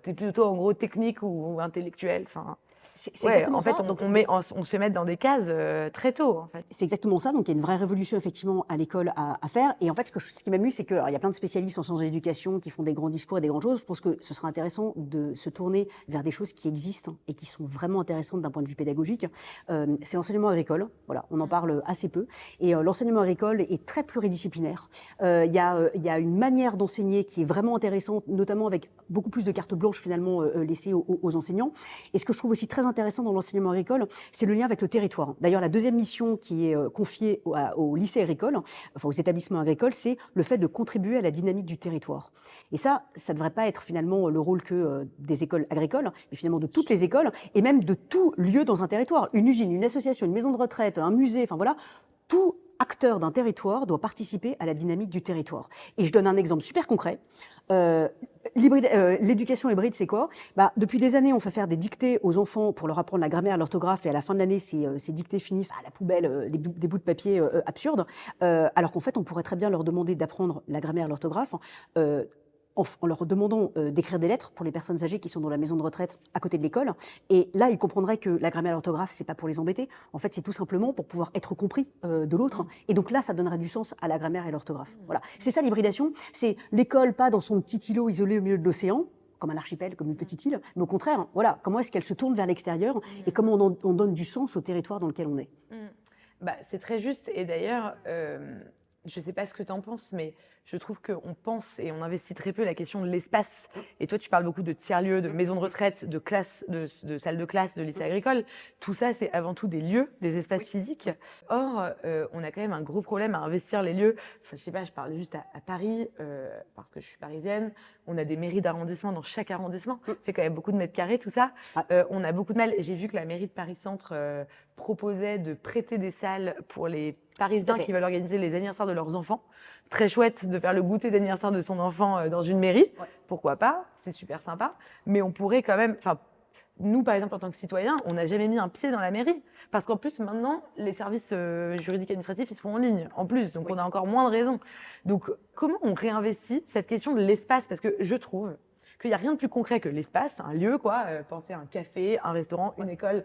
T'es plutôt en gros technique ou intellectuel? Enfin. C'est exactement ça. En fait, on se fait mettre dans des cases très tôt. En fait. C'est exactement ça. Donc, il y a une vraie révolution, effectivement, à l'école à faire. Et en fait, ce qui m'amuse, c'est qu'il y a plein de spécialistes en sciences de l'éducation qui font des grands discours et des grandes choses. Je pense que ce sera intéressant de se tourner vers des choses qui existent et qui sont vraiment intéressantes d'un point de vue pédagogique. C'est l'enseignement agricole. Voilà, on en parle assez peu. Et l'enseignement agricole est très pluridisciplinaire. Il y a une manière d'enseigner qui est vraiment intéressante, notamment avec beaucoup plus de cartes blanches, finalement, laissées aux enseignants. Et ce que je trouve aussi très intéressant dans l'enseignement agricole, c'est le lien avec le territoire. D'ailleurs, la deuxième mission qui est confiée au lycée agricole, enfin aux établissements agricoles, c'est le fait de contribuer à la dynamique du territoire. Et ça ne devrait pas être finalement le rôle que des écoles agricoles, mais finalement de toutes les écoles, et même de tout lieu dans un territoire. Une usine, une association, une maison de retraite, un musée, enfin voilà, tout acteur d'un territoire doit participer à la dynamique du territoire. Et je donne un exemple super concret. L'éducation hybride, c'est quoi? Depuis des années, on fait faire des dictées aux enfants pour leur apprendre la grammaire, l'orthographe, et à la fin de l'année, ces dictées finissent à la poubelle, des bouts de papier absurdes, alors qu'en fait, on pourrait très bien leur demander d'apprendre la grammaire, l'orthographe, en leur demandant d'écrire des lettres pour les personnes âgées qui sont dans la maison de retraite à côté de l'école. Et là, ils comprendraient que la grammaire et l'orthographe, c'est pas pour les embêter. En fait, c'est tout simplement pour pouvoir être compris de l'autre. Et donc là, ça donnerait du sens à la grammaire et l'orthographe. Voilà. C'est ça l'hybridation. C'est l'école pas dans son petit îlot isolé au milieu de l'océan, comme un archipel, comme une petite île, mais au contraire, voilà, comment est-ce qu'elle se tourne vers l'extérieur et comment on donne du sens au territoire dans lequel on est. C'est très juste. Et d'ailleurs, je ne sais pas ce que tu en penses, mais je trouve qu'on pense et on investit très peu la question de l'espace. Et toi, tu parles beaucoup de tiers-lieux, de maisons de retraite, de classes, de salles de classe, de lycées agricoles. Tout ça, c'est avant tout des lieux, des espaces physiques. Or, on a quand même un gros problème à investir les lieux. Enfin, je sais pas, je parle juste à Paris, parce que je suis parisienne. On a des mairies d'arrondissement dans chaque arrondissement. Ça fait quand même beaucoup de mètres carrés, tout ça. On a beaucoup de mal. J'ai vu que la mairie de Paris-Centre proposait de prêter des salles pour les Parisiens qui veulent organiser les anniversaires de leurs enfants. Très chouette de faire le goûter d'anniversaire de son enfant dans une mairie. Pourquoi pas? C'est super sympa. Mais on pourrait quand même... Nous, par exemple, en tant que citoyens, on n'a jamais mis un pied dans la mairie. Parce qu'en plus, maintenant, les services juridiques administratifs, ils se font en ligne, en plus. Donc, on a encore moins de raisons. Donc, comment on réinvestit cette question de l'espace? Parce que je trouve qu'il n'y a rien de plus concret que l'espace, un lieu, quoi. Penser à un café, un restaurant, une école,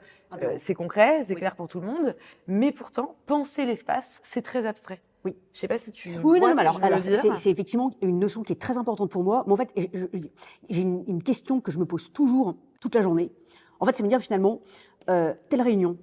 c'est concret, c'est clair pour tout le monde. Mais pourtant, penser l'espace, c'est très abstrait. Oui, je ne sais pas si tu vois ce que je veux dire. C'est effectivement une notion qui est très importante pour moi. Mais en fait, j'ai une question que je me pose toujours, toute la journée. En fait, c'est me dire finalement, telle réunion,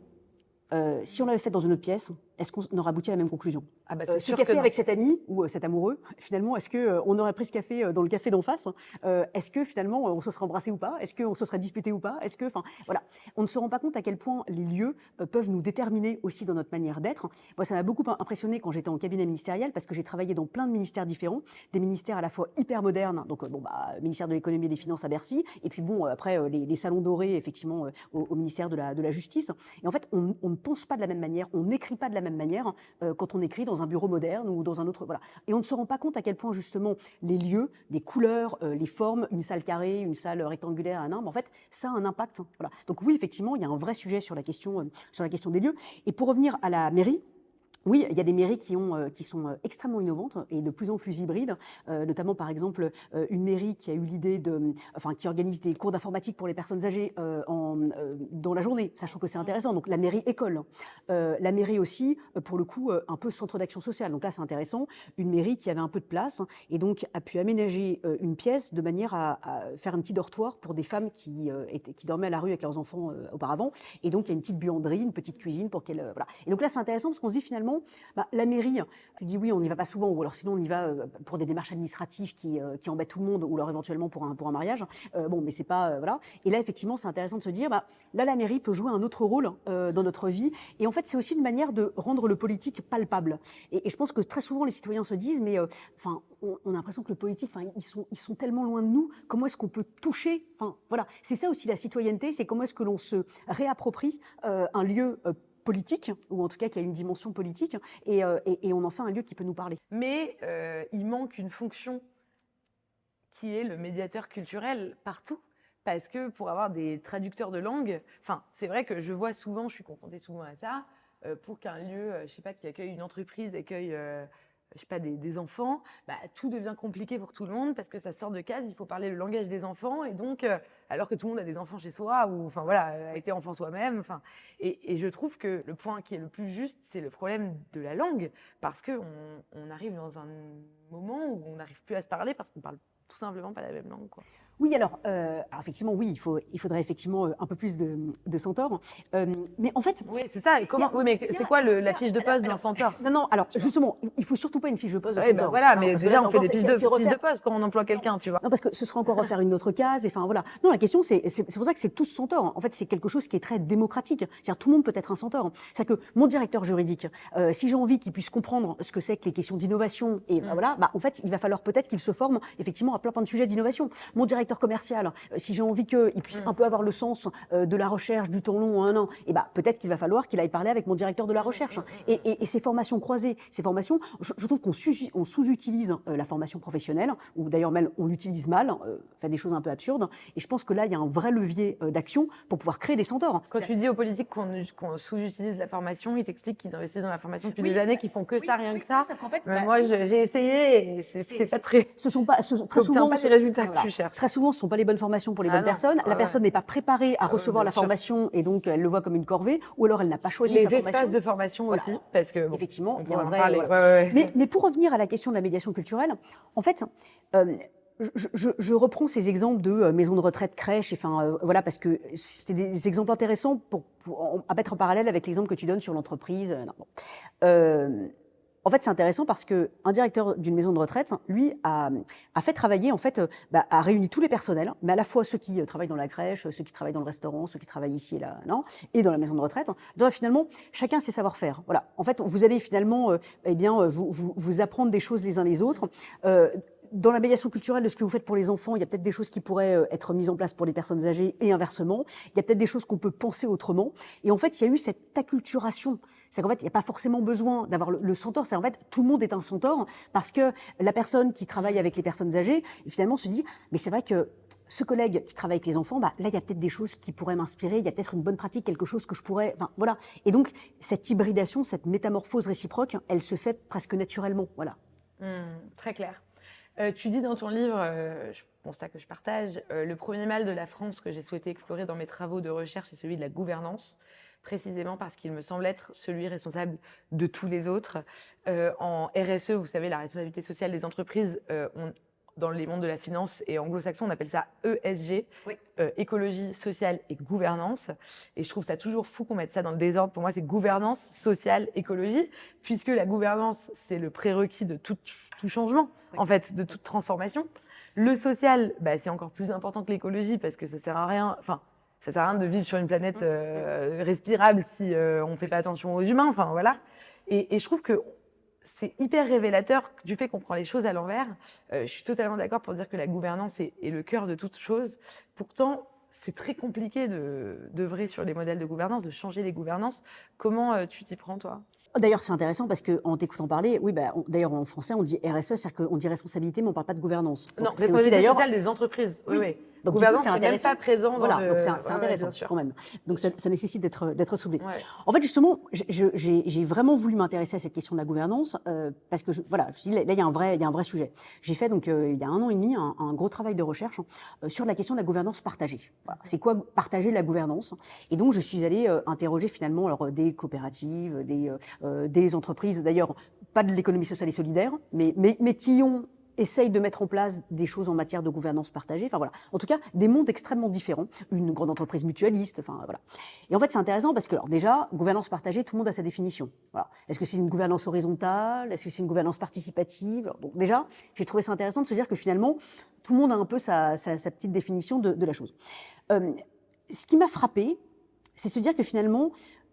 si on l'avait faite dans une autre pièce, est-ce qu'on aurait abouti à la même conclusion? Ah bah, c'est Ce sûr que café non. avec cet ami ou cet amoureux, finalement, est-ce que on aurait pris ce café dans le café d'en face? Est-ce que finalement on se serait embrassé ou pas? Est-ce qu'on se serait disputé ou pas? Est-ce que, enfin, voilà, on ne se rend pas compte à quel point les lieux peuvent nous déterminer aussi dans notre manière d'être. Moi, ça m'a beaucoup impressionné quand j'étais en cabinet ministériel parce que j'ai travaillé dans plein de ministères différents, des ministères à la fois hyper modernes, donc bon, bah, ministère de l'économie et des finances à Bercy, et puis bon, après les salons dorés, effectivement, au ministère de la justice. Et en fait, on ne pense pas de la même manière, on n'écrit pas de la même manière quand on écrit dans un bureau moderne ou dans un autre. Voilà. Et on ne se rend pas compte à quel point, justement, les lieux, les couleurs, les formes, une salle carrée, une salle rectangulaire, mais en fait, ça a un impact. Voilà. Donc, oui, effectivement, il y a un vrai sujet sur la question des lieux. Et pour revenir à la mairie, oui, il y a des mairies qui sont extrêmement innovantes et de plus en plus hybrides, notamment par exemple une mairie qui a eu l'idée qui organise des cours d'informatique pour les personnes âgées dans la journée, sachant que c'est intéressant. Donc la mairie école, la mairie aussi pour le coup un peu centre d'action sociale. Donc là c'est intéressant. Une mairie qui avait un peu de place et donc a pu aménager une pièce de manière à faire un petit dortoir pour des femmes qui dormaient à la rue avec leurs enfants auparavant. Et donc il y a une petite buanderie, une petite cuisine pour qu'elles voilà. Et donc là c'est intéressant parce qu'on se dit finalement la mairie, tu dis oui, on n'y va pas souvent, ou alors sinon on y va pour des démarches administratives qui embêtent tout le monde, ou alors éventuellement pour un mariage. Bon, mais c'est pas voilà. Et là, effectivement, c'est intéressant de se dire, là, la mairie peut jouer un autre rôle dans notre vie. Et en fait, c'est aussi une manière de rendre le politique palpable. Et je pense que très souvent, les citoyens se disent, mais enfin, on a l'impression que le politique, ils sont tellement loin de nous. Comment est-ce qu'on peut toucher? Enfin, voilà. C'est ça aussi la citoyenneté, c'est comment est-ce que l'on se réapproprie un lieu politique, ou en tout cas qui a une dimension politique, et on en fait un lieu qui peut nous parler. Mais il manque une fonction qui est le médiateur culturel partout. Parce que pour avoir des traducteurs de langue, enfin, c'est vrai que je vois souvent, je suis confrontée souvent à ça, pour qu'un lieu, je sais pas, qui accueille une entreprise, accueille, je sais pas, des enfants, tout devient compliqué pour tout le monde parce que ça sort de case, il faut parler le langage des enfants, et donc, alors que tout le monde a des enfants chez soi, ou enfin voilà, a été enfant soi-même, enfin, et je trouve que le point qui est le plus juste, c'est le problème de la langue, parce qu'on on arrive dans un moment où on n'arrive plus à se parler parce qu'on parle tout simplement pas la même langue, quoi. Oui, alors effectivement, oui, il faudrait effectivement un peu plus de centaures. Mais en fait, Oui, c'est ça. Et comment... Oui, mais c'est quoi la fiche de poste d'un centaure? non, non, alors justement, il faut surtout pas une fiche de poste de Oui, ben centaure. voilà, Non, mais parce que déjà, là, on fait des c'est- fiches c'est- c'est de refaire- poste quand on emploie quelqu'un, tu vois. Non, parce que ce sera encore refaire une autre case. Et enfin voilà. Non, la question, c'est pour ça que c'est tous centaures. En fait, c'est quelque chose qui est très démocratique. C'est-à-dire tout le monde peut être un centaure. C'est-à-dire que mon directeur juridique, si j'ai envie qu'il puisse comprendre ce que c'est que les questions d'innovation, et voilà, en fait, il va falloir peut-être qu'il se forme effectivement à plein de sujets d'innovation. Mon directeur commercial, si j'ai envie qu'il puisse un peu avoir le sens de la recherche, du temps long en un an, et peut-être qu'il va falloir qu'il aille parler avec mon directeur de la recherche. Et ces formations croisées, ces formations, je trouve qu'on sous-utilise la formation professionnelle, ou d'ailleurs même on l'utilise mal, fait des choses un peu absurdes. Et je pense que là, il y a un vrai levier d'action pour pouvoir créer des centaures. Quand tu dis aux politiques qu'on sous-utilise la formation, ils t'expliquent qu'ils investissent dans la formation depuis Oui, des années, qu'ils font que ça, rien que ça. sauf qu'en fait, Moi, j'ai essayé et c'est pas très... Ce sont pas, très souvent, pas les résultats que voilà. tu cherches. Très souvent, ce ne sont pas les bonnes formations pour les Ah bonnes non. personnes. Ah La ouais. personne n'est pas préparée à recevoir bien la sûr. formation et donc elle le voit comme une corvée, ou alors elle n'a pas choisi Les sa formation. espaces de formation Voilà. aussi, parce que bon, Effectivement, on il y a pourrait un en vrai. parler. Voilà. Ouais. Mais pour revenir à la question de la médiation culturelle, en fait, je reprends ces exemples de maisons de retraite, crèches, voilà, parce que c'est des exemples intéressants à mettre en parallèle avec l'exemple que tu donnes sur l'entreprise. En fait, c'est intéressant parce qu'un directeur d'une maison de retraite, lui, a fait travailler, en fait, a réuni tous les personnels, mais à la fois ceux qui travaillent dans la crèche, ceux qui travaillent dans le restaurant, ceux qui travaillent ici et là, non, et dans la maison de retraite. Donc, finalement, chacun ses savoir-faire. Voilà. En fait, vous allez finalement, vous apprendre des choses les uns les autres. Dans la médiation culturelle de ce que vous faites pour les enfants, il y a peut-être des choses qui pourraient être mises en place pour les personnes âgées et inversement. Il y a peut-être des choses qu'on peut penser autrement. Et en fait, il y a eu cette acculturation. C'est qu'en fait, il n'y a pas forcément besoin d'avoir le centaure. C'est en fait, tout le monde est un centaure parce que la personne qui travaille avec les personnes âgées, finalement, se dit, mais c'est vrai que ce collègue qui travaille avec les enfants, là, il y a peut-être des choses qui pourraient m'inspirer, il y a peut-être une bonne pratique, quelque chose que je pourrais... Enfin, voilà. Et donc, cette hybridation, cette métamorphose réciproque, elle se fait presque naturellement. Voilà. Très clair. Tu dis dans ton livre, constat que je partage, le premier mal de la France que j'ai souhaité explorer dans mes travaux de recherche est celui de la gouvernance, précisément parce qu'il me semble être celui responsable de tous les autres. En RSE, vous savez, la responsabilité sociale des entreprises, dans les mondes de la finance et anglo-saxon, on appelle ça ESG, Oui. écologie, sociale et gouvernance. Et je trouve ça toujours fou qu'on mette ça dans le désordre. Pour moi, c'est gouvernance, sociale, écologie, puisque la gouvernance, c'est le prérequis de tout changement, Oui. en fait, de toute transformation. Le social, bah, c'est encore plus important que l'écologie parce que ça sert à rien. Enfin, ça sert à rien de vivre sur une planète respirable si on ne fait pas attention aux humains. Enfin, voilà. Et je trouve que c'est hyper révélateur du fait qu'on prend les choses à l'envers. Je suis totalement d'accord pour dire que la gouvernance est le cœur de toute chose. Pourtant, c'est très compliqué d'œuvrer sur les modèles de gouvernance, de changer les gouvernances. Comment tu t'y prends, toi? D'ailleurs, c'est intéressant parce qu'en t'écoutant parler, oui, bah, d'ailleurs en français, on dit RSE, c'est-à-dire qu'on dit responsabilité, mais on ne parle pas de gouvernance. Non, Donc, c'est aussi responsabilité d'ailleurs. sociale des entreprises. Oui, oui. Donc, Gouvernance, c'est c'est même intéressant. pas présent dans Voilà, le... donc c'est Ouais, intéressant bien sûr. quand même. Donc ça nécessite d'être soulevé. Ouais. En fait, justement, j'ai vraiment voulu m'intéresser à cette question de la gouvernance parce que voilà, je dis, là, il y a un vrai sujet. J'ai fait donc il y a 1 an et demi un gros travail de recherche sur la question de la gouvernance partagée. Voilà. C'est quoi partager la gouvernance? Et donc je suis allée interroger finalement alors, des coopératives, des entreprises, d'ailleurs pas de l'économie sociale et solidaire, mais qui essayent de mettre en place des choses en matière de gouvernance partagée. Enfin voilà, en tout cas, des mondes extrêmement différents. Une grande entreprise mutualiste, enfin voilà. Et en fait, c'est intéressant parce que, alors déjà, gouvernance partagée, tout le monde a sa définition. Voilà. Est-ce que c'est une gouvernance horizontale? Est-ce que c'est une gouvernance participative? Alors, donc déjà, j'ai trouvé ça intéressant de se dire que finalement, tout le monde a un peu sa petite définition de la chose. Ce qui m'a frappé, c'est se dire que finalement,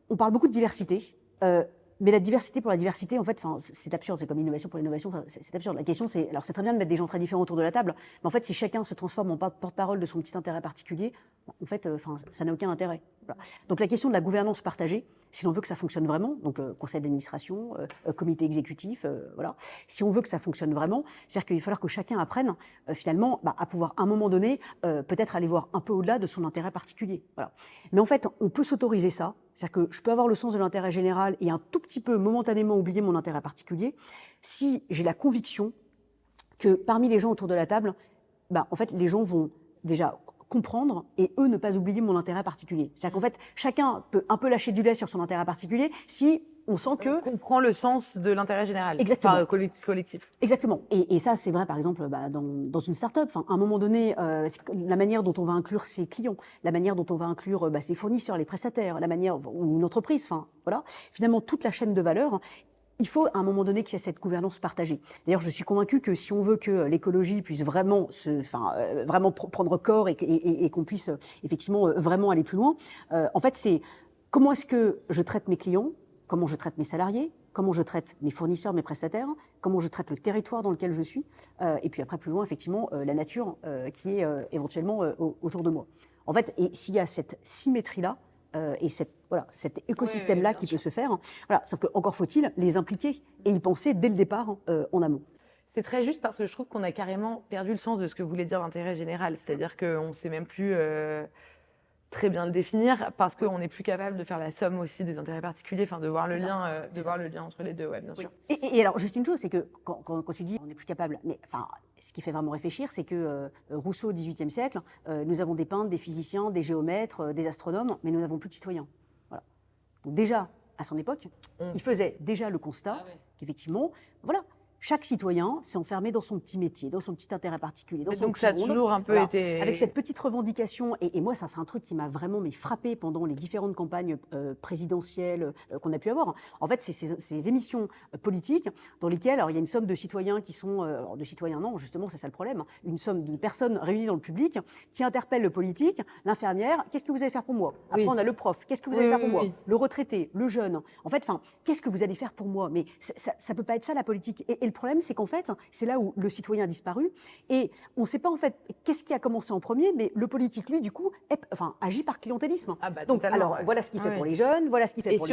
on parle beaucoup de diversité. Mais la diversité pour la diversité, en fait, c'est absurde. C'est comme l'innovation pour l'innovation. C'est absurde. La question, c'est, alors c'est très bien de mettre des gens très différents autour de la table, mais en fait, si chacun se transforme en porte-parole de son petit intérêt particulier, en fait, ça n'a aucun intérêt. Voilà. Donc la question de la gouvernance partagée, si l'on veut que ça fonctionne vraiment, donc conseil d'administration, comité exécutif, voilà. Si on veut que ça fonctionne vraiment, c'est-à-dire qu'il va falloir que chacun apprenne finalement à pouvoir à un moment donné peut-être aller voir un peu au-delà de son intérêt particulier. Voilà. Mais en fait, on peut s'autoriser ça. C'est-à-dire que je peux avoir le sens de l'intérêt général et un tout petit peu momentanément oublier mon intérêt particulier si j'ai la conviction que parmi les gens autour de la table, en fait, les gens vont déjà comprendre et eux ne pas oublier mon intérêt particulier. C'est-à-dire qu'en fait, chacun peut un peu lâcher du lait sur son intérêt particulier si on sent que... On comprend le sens de l'intérêt général. Exactement. Enfin, collectif. Exactement. Et ça, c'est vrai, par exemple, dans une start-up. À un moment donné, la manière dont on va inclure ses clients, la manière dont on va inclure ses fournisseurs, les prestataires, la manière, ou une entreprise, voilà. Finalement, toute la chaîne de valeur, il faut à un moment donné qu'il y ait cette gouvernance partagée. D'ailleurs, je suis convaincue que si on veut que l'écologie puisse vraiment, vraiment prendre corps et qu'on puisse effectivement vraiment aller plus loin, en fait, c'est comment est-ce que je traite mes clients, comment je traite mes salariés, comment je traite mes fournisseurs, mes prestataires, comment je traite le territoire dans lequel je suis, et puis après plus loin, effectivement, la nature qui est éventuellement autour de moi. En fait, et s'il y a cette symétrie-là, et cet écosystème-là qui peut se faire, voilà, sauf que encore faut-il les impliquer et y penser dès le départ en amont. C'est très juste parce que je trouve qu'on a carrément perdu le sens de ce que voulait dire l'intérêt général, c'est-à-dire qu'on ne sait même plus très bien le définir parce qu'on n'est plus capable de faire la somme aussi des intérêts particuliers, enfin de voir le lien entre les deux, ouais, bien sûr. Et alors juste une chose, c'est que quand tu dis on n'est plus capable, mais ce qui fait vraiment réfléchir, c'est que Rousseau au XVIIIe siècle, nous avons des peintres, des physiciens, des géomètres, des astronomes, mais nous n'avons plus de citoyens. Voilà. Donc déjà à son époque, il faisait déjà le constat qu'effectivement, voilà. Chaque citoyen s'est enfermé dans son petit métier, dans son petit intérêt particulier, dans son donc petit ça a monde. toujours un peu été... Avec cette petite revendication, et moi ça c'est un truc qui m'a vraiment frappé pendant les différentes campagnes présidentielles qu'on a pu avoir. En fait, c'est ces émissions politiques dans lesquelles alors, il y a une somme de citoyens qui sont... de citoyens non, justement c'est ça le problème, une somme de personnes réunies dans le public qui interpellent le politique, l'infirmière, qu'est-ce que vous allez faire pour moi? Après on a le prof, qu'est-ce que vous allez faire pour moi? Le retraité, le jeune, en fait, qu'est-ce que vous allez faire pour moi? Mais ça peut pas être ça la politique. Et le problème, c'est qu'en fait, c'est là où le citoyen a disparu et on ne sait pas en fait qu'est-ce qui a commencé en premier, mais le politique, lui, du coup, agit par clientélisme. Donc, alors, voilà ce qu'il fait pour les jeunes, voilà ce qu'il fait pour les...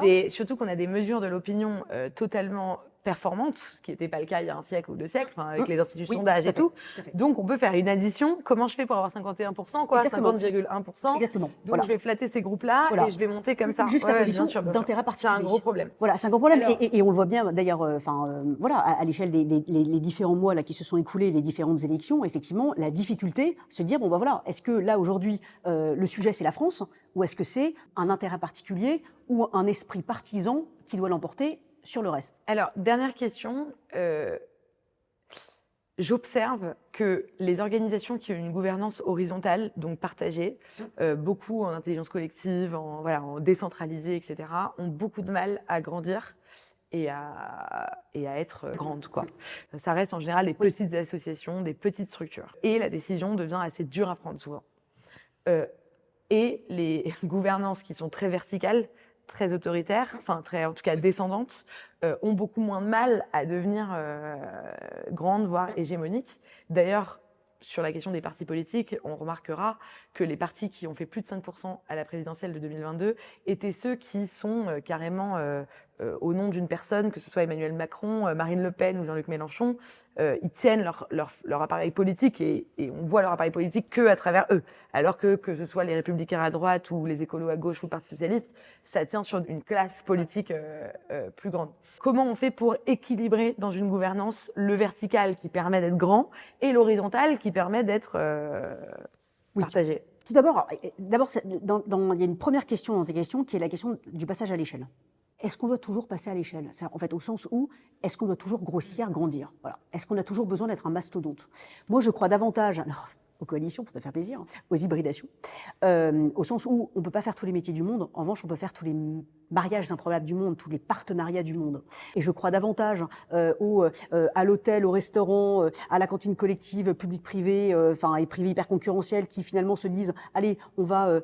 Et surtout qu'on a des mesures de l'opinion totalement performante, ce qui n'était pas le cas il y a un siècle ou 2 siècles, avec les institutions d'âge et tout. Donc, on peut faire une addition. Comment je fais pour avoir 51%, quoi, 50,1%? Exactement. Donc, je vais flatter ces groupes-là et je vais monter comme ça. Juste sa position d'intérêt particulier. C'est un gros problème. Voilà, c'est un gros problème. Alors... Et on le voit bien, d'ailleurs, voilà, à l'échelle des différents mois là, qui se sont écoulés, les différentes élections, effectivement, la difficulté, se dire, bon, voilà, est-ce que là, aujourd'hui, le sujet, c'est la France, ou est-ce que c'est un intérêt particulier ou un esprit partisan qui doit l'emporter sur le reste? Alors, dernière question. j'observe que les organisations qui ont une gouvernance horizontale, donc partagée, beaucoup en intelligence collective, en décentralisé, etc., ont beaucoup de mal à grandir et à être grandes, quoi. Ça reste en général des petites associations, des petites structures. Et la décision devient assez dure à prendre souvent. Et les gouvernances qui sont très verticales, très autoritaires, enfin en tout cas descendantes, ont beaucoup moins de mal à devenir grandes, voire hégémoniques. D'ailleurs, sur la question des partis politiques, on remarquera que les partis qui ont fait plus de 5% à la présidentielle de 2022 étaient ceux qui sont carrément au nom d'une personne, que ce soit Emmanuel Macron, Marine Le Pen ou Jean-Luc Mélenchon, ils tiennent leur appareil politique et on voit leur appareil politique qu'à travers eux. Alors que ce soit les Républicains à droite ou les écolos à gauche ou le Parti Socialiste, ça tient sur une classe politique plus grande. Comment on fait pour équilibrer dans une gouvernance le vertical qui permet d'être grand et l'horizontal qui permet d'être partagé? Tout d'abord, il y a une première question dans tes questions qui est la question du passage à l'échelle. Est-ce qu'on doit toujours passer à l'échelle? En fait, au sens où, est-ce qu'on doit toujours grossir, grandir? Voilà. Est-ce qu'on a toujours besoin d'être un mastodonte? Moi, je crois davantage aux coalitions, pour te faire plaisir, aux hybridations, au sens où on ne peut pas faire tous les métiers du monde. En revanche, on peut faire tous les mariages improbables du monde, tous les partenariats du monde. Et je crois davantage à l'hôtel, au restaurant, à la cantine collective, public-privé, et privé hyper concurrentiel, qui finalement se disent « Allez, on va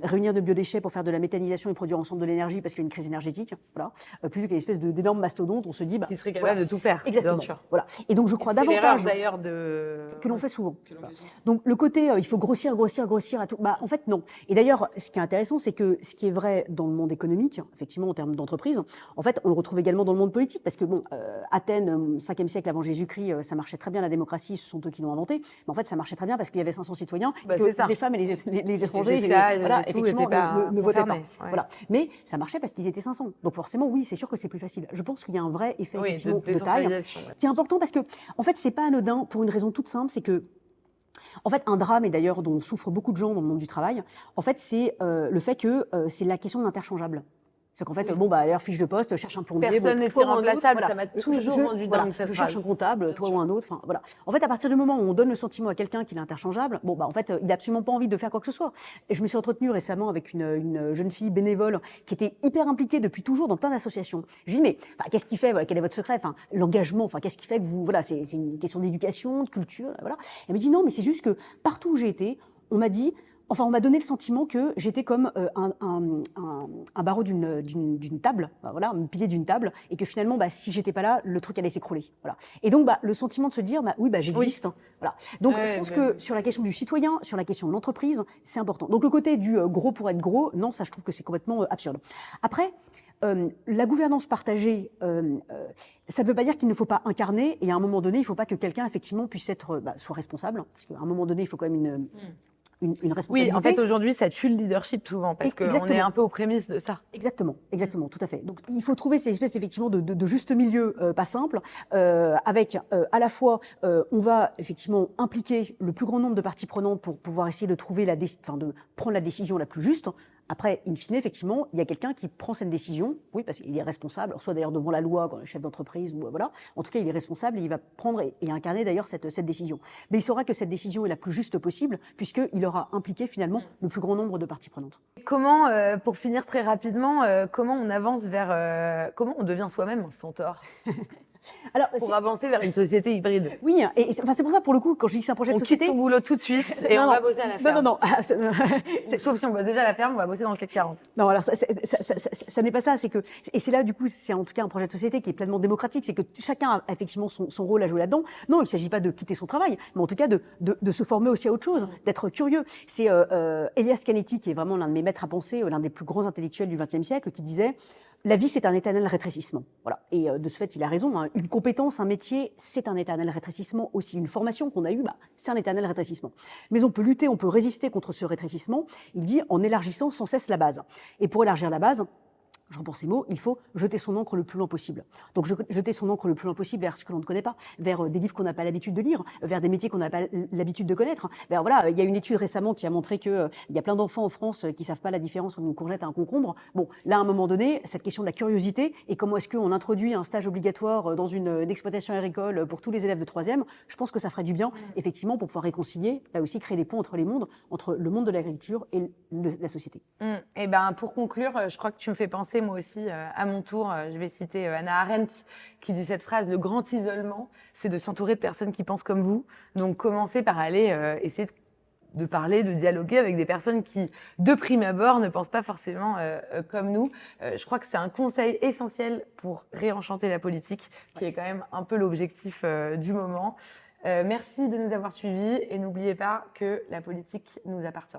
réunir de biodéchets pour faire de la méthanisation et produire ensemble de l'énergie parce qu'il y a une crise énergétique. » Voilà. Plutôt qu'une espèce d'énorme mastodonte, on se dit… qui serait capable de tout faire, exactement, bien sûr. Voilà. Et donc je crois davantage… d'ailleurs que l'on fait souvent. Donc le côté il faut grossir à tout, en fait non. Et d'ailleurs, ce qui est intéressant, c'est que ce qui est vrai dans le monde économique, effectivement en termes d'entreprise, en fait on le retrouve également dans le monde politique, parce que Athènes, 5e siècle avant Jésus-Christ, ça marchait très bien la démocratie, ce sont eux qui l'ont inventé, mais en fait ça marchait très bien parce qu'il y avait 500 citoyens, que les femmes et les étrangers, effectivement, ne votaient pas. Ouais. Voilà. Mais ça marchait parce qu'ils étaient 500. Donc forcément, oui, c'est sûr que c'est plus facile. Je pense qu'il y a un vrai effet effectivement, de taille qui est important, parce que en fait c'est pas anodin pour une raison toute simple, c'est que en fait, un drame, et d'ailleurs dont souffrent beaucoup de gens dans le monde du travail, en fait, c'est le fait que c'est la question de l'interchangeable. C'est qu'en fait, leur fiche de poste, cherche un plombier. Personne n'est irremplaçable, ça m'a toujours rendu dingue cette phrase. Je cherche un comptable, toi ou un autre. Voilà. En fait, à partir du moment où on donne le sentiment à quelqu'un qu'il est interchangeable, en fait, il n'a absolument pas envie de faire quoi que ce soit. Et je me suis entretenue récemment avec une jeune fille bénévole qui était hyper impliquée depuis toujours dans plein d'associations. Je lui ai dit, mais qu'est-ce qui fait, quel est votre secret, l'engagement, qu'est-ce qui fait que vous, voilà, c'est une question d'éducation, de culture, voilà. Elle me dit non, mais c'est juste que partout où j'ai été, on m'a dit, on m'a donné le sentiment que j'étais comme un barreau d'une table, voilà, un pilier d'une table, et que finalement, si j'étais pas là, le truc allait s'écrouler. Voilà. Et donc, le sentiment de se dire, oui, j'existe. Oui. Voilà. Donc, je pense que sur la question du citoyen, sur la question de l'entreprise, c'est important. Donc, le côté du gros pour être gros, non, ça, je trouve que c'est complètement absurde. Après, la gouvernance partagée, ça ne veut pas dire qu'il ne faut pas incarner, et à un moment donné, il ne faut pas que quelqu'un, effectivement, puisse être soit responsable, parce qu'à un moment donné, il faut quand même une responsabilité. Oui, en fait, aujourd'hui, ça tue le leadership souvent, parce qu'on est un peu aux prémices de ça. Exactement, tout à fait. Donc, il faut trouver ces espèces, effectivement, de juste milieu pas simple, avec à la fois, on va effectivement impliquer le plus grand nombre de parties prenantes pour pouvoir essayer de trouver de prendre la décision la plus juste. Après, in fine, effectivement, il y a quelqu'un qui prend cette décision, oui, parce qu'il est responsable, soit d'ailleurs devant la loi, quand le chef d'entreprise, ou voilà. En tout cas, il est responsable et il va prendre et incarner d'ailleurs cette décision. Mais il saura que cette décision est la plus juste possible, puisqu'il aura impliqué finalement le plus grand nombre de parties prenantes. Comment, pour finir très rapidement, comment on avance comment on devient soi-même un centaure? Alors, pour avancer vers une société hybride. Oui, et c'est pour ça, pour le coup, quand je dis que c'est un projet de société… On quitte son boulot tout de suite et on va bosser à la ferme. Non. Sauf si on bosse déjà à la ferme, on va bosser dans le CAC 40. Non, alors ça n'est pas ça, et c'est là, du coup, c'est en tout cas un projet de société qui est pleinement démocratique, c'est que chacun a effectivement son rôle à jouer là-dedans. Non, il ne s'agit pas de quitter son travail, mais en tout cas de se former aussi à autre chose, d'être curieux. C'est Elias Canetti, qui est vraiment l'un de mes maîtres à penser, l'un des plus grands intellectuels du XXe siècle, qui disait… La vie, c'est un éternel rétrécissement. Voilà. Et de ce fait, il a raison. Hein. Une compétence, un métier, c'est un éternel rétrécissement aussi. Une formation qu'on a eue, c'est un éternel rétrécissement. Mais on peut lutter, on peut résister contre ce rétrécissement, il dit, en élargissant sans cesse la base. Et pour élargir la base, je reprends ces mots, il faut jeter son encre le plus loin possible. Donc jeter son encre le plus loin possible vers ce que l'on ne connaît pas, vers des livres qu'on n'a pas l'habitude de lire, vers des métiers qu'on n'a pas l'habitude de connaître. Vers, voilà, il y a une étude récemment qui a montré qu'il y a plein d'enfants en France qui ne savent pas la différence entre une courgette et un concombre. Bon, là, à un moment donné, cette question de la curiosité et comment est-ce qu'on introduit un stage obligatoire dans une exploitation agricole pour tous les élèves de 3e, je pense que ça ferait du bien, effectivement, pour pouvoir réconcilier, là aussi, créer des ponts entre les mondes, entre le monde de l'agriculture et la société. Et ben, pour conclure, je crois que tu me fais penser, moi aussi, à mon tour, je vais citer Hannah Arendt, qui dit cette phrase: le grand isolement, c'est de s'entourer de personnes qui pensent comme vous. Donc, commencez par aller essayer de parler, de dialoguer avec des personnes qui, de prime abord, ne pensent pas forcément comme nous. Je crois que c'est un conseil essentiel pour réenchanter la politique, qui est quand même un peu l'objectif du moment. Merci de nous avoir suivis et n'oubliez pas que la politique nous appartient.